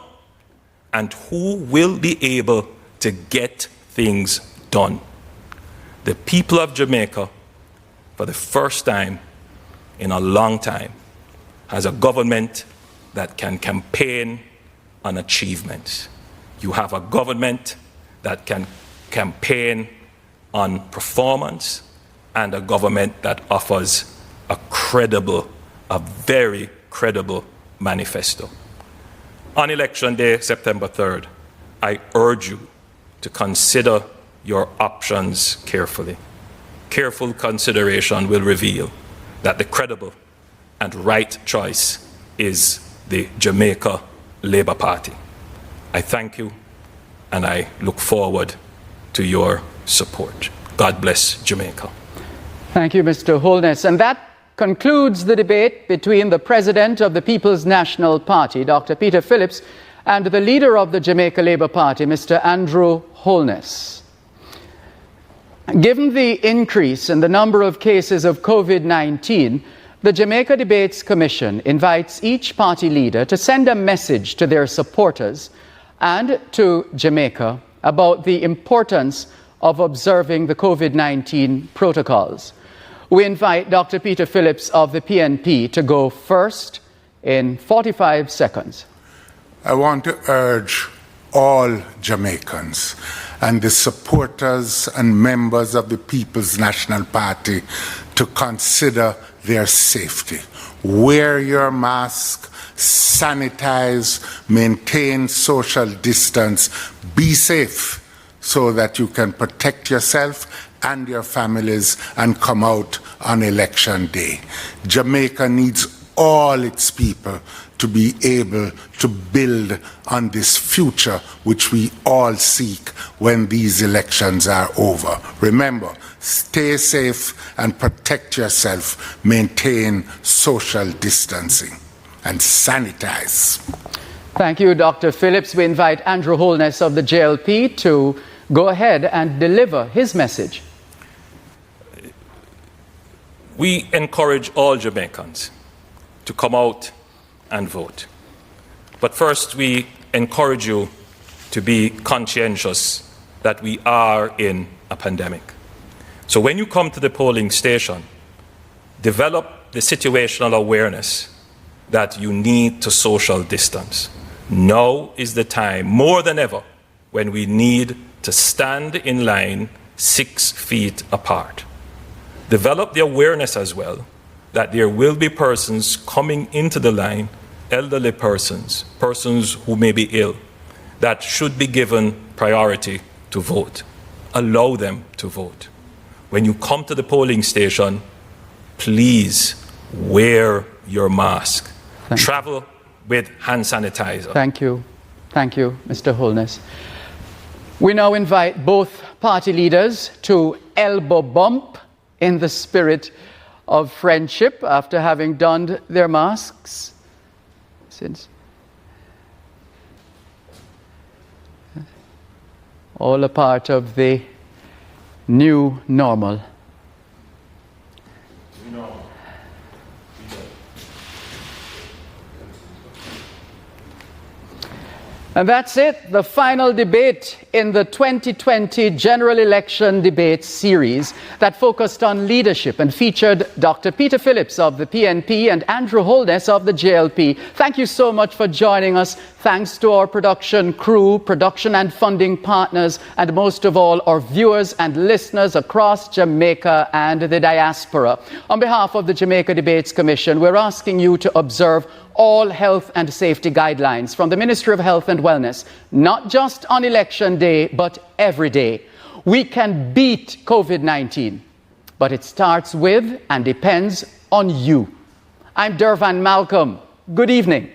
and who will be able to get things done. The people of Jamaica, for the first time in a long time, has a government that can campaign on achievements. You have a government that can campaign on performance and a government that offers a very credible manifesto. On election day, September 3rd, I urge you to consider your options carefully. Careful consideration will reveal that the credible and right choice is the Jamaica Labour Party. I thank you and I look forward to your support. God bless Jamaica.
Thank you, Mr. Holness. And that concludes the debate between the President of the People's National Party, Dr. Peter Phillips, and the leader of the Jamaica Labour Party, Mr. Andrew Holness. Given the increase in the number of cases of COVID-19, the Jamaica Debates Commission invites each party leader to send a message to their supporters and to Jamaica about the importance of observing the COVID-19 protocols. We invite Dr. Peter Phillips of the PNP to go first in 45 seconds.
I want to urge all Jamaicans and the supporters and members of the People's National Party to consider their safety. Wear your mask, sanitize, maintain social distance, be safe so that you can protect yourself and your families and come out on election day. Jamaica needs all its people to be able to build on this future which we all seek when these elections are over. Remember, stay safe and protect yourself, maintain social distancing, and sanitize.
Thank you, Dr. Phillips. We invite Andrew Holness of the JLP to go ahead and deliver his message.
We encourage all Jamaicans to come out and vote. But first, we encourage you to be conscientious that we are in a pandemic. So when you come to the polling station, develop the situational awareness that you need to social distance. Now is the time, more than ever, when we need to stand in line 6 feet apart. Develop the awareness as well that there will be persons coming into the line, elderly persons, persons who may be ill, that should be given priority to vote. Allow them to vote. When you come to the polling station, please wear your mask. Travel with hand sanitizer.
Thank you. Thank you, Mr. Holness. We now invite both party leaders to elbow bump in the spirit of friendship after having donned their masks. Since all a part of the new normal. And that's it, the final debate in the 2020 general election debate series that focused on leadership and featured Dr. Peter Phillips of the PNP and Andrew Holness of the JLP. Thank you so much for joining us. Thanks to our production crew, production and funding partners, and most of all, our viewers and listeners across Jamaica and the diaspora. On behalf of the Jamaica Debates Commission, we're asking you to observe all health and safety guidelines from the Ministry of Health and Wellness, not just on election day, but every day. We can beat COVID-19, but it starts with and depends on you. I'm Dervan Malcolm. Good evening.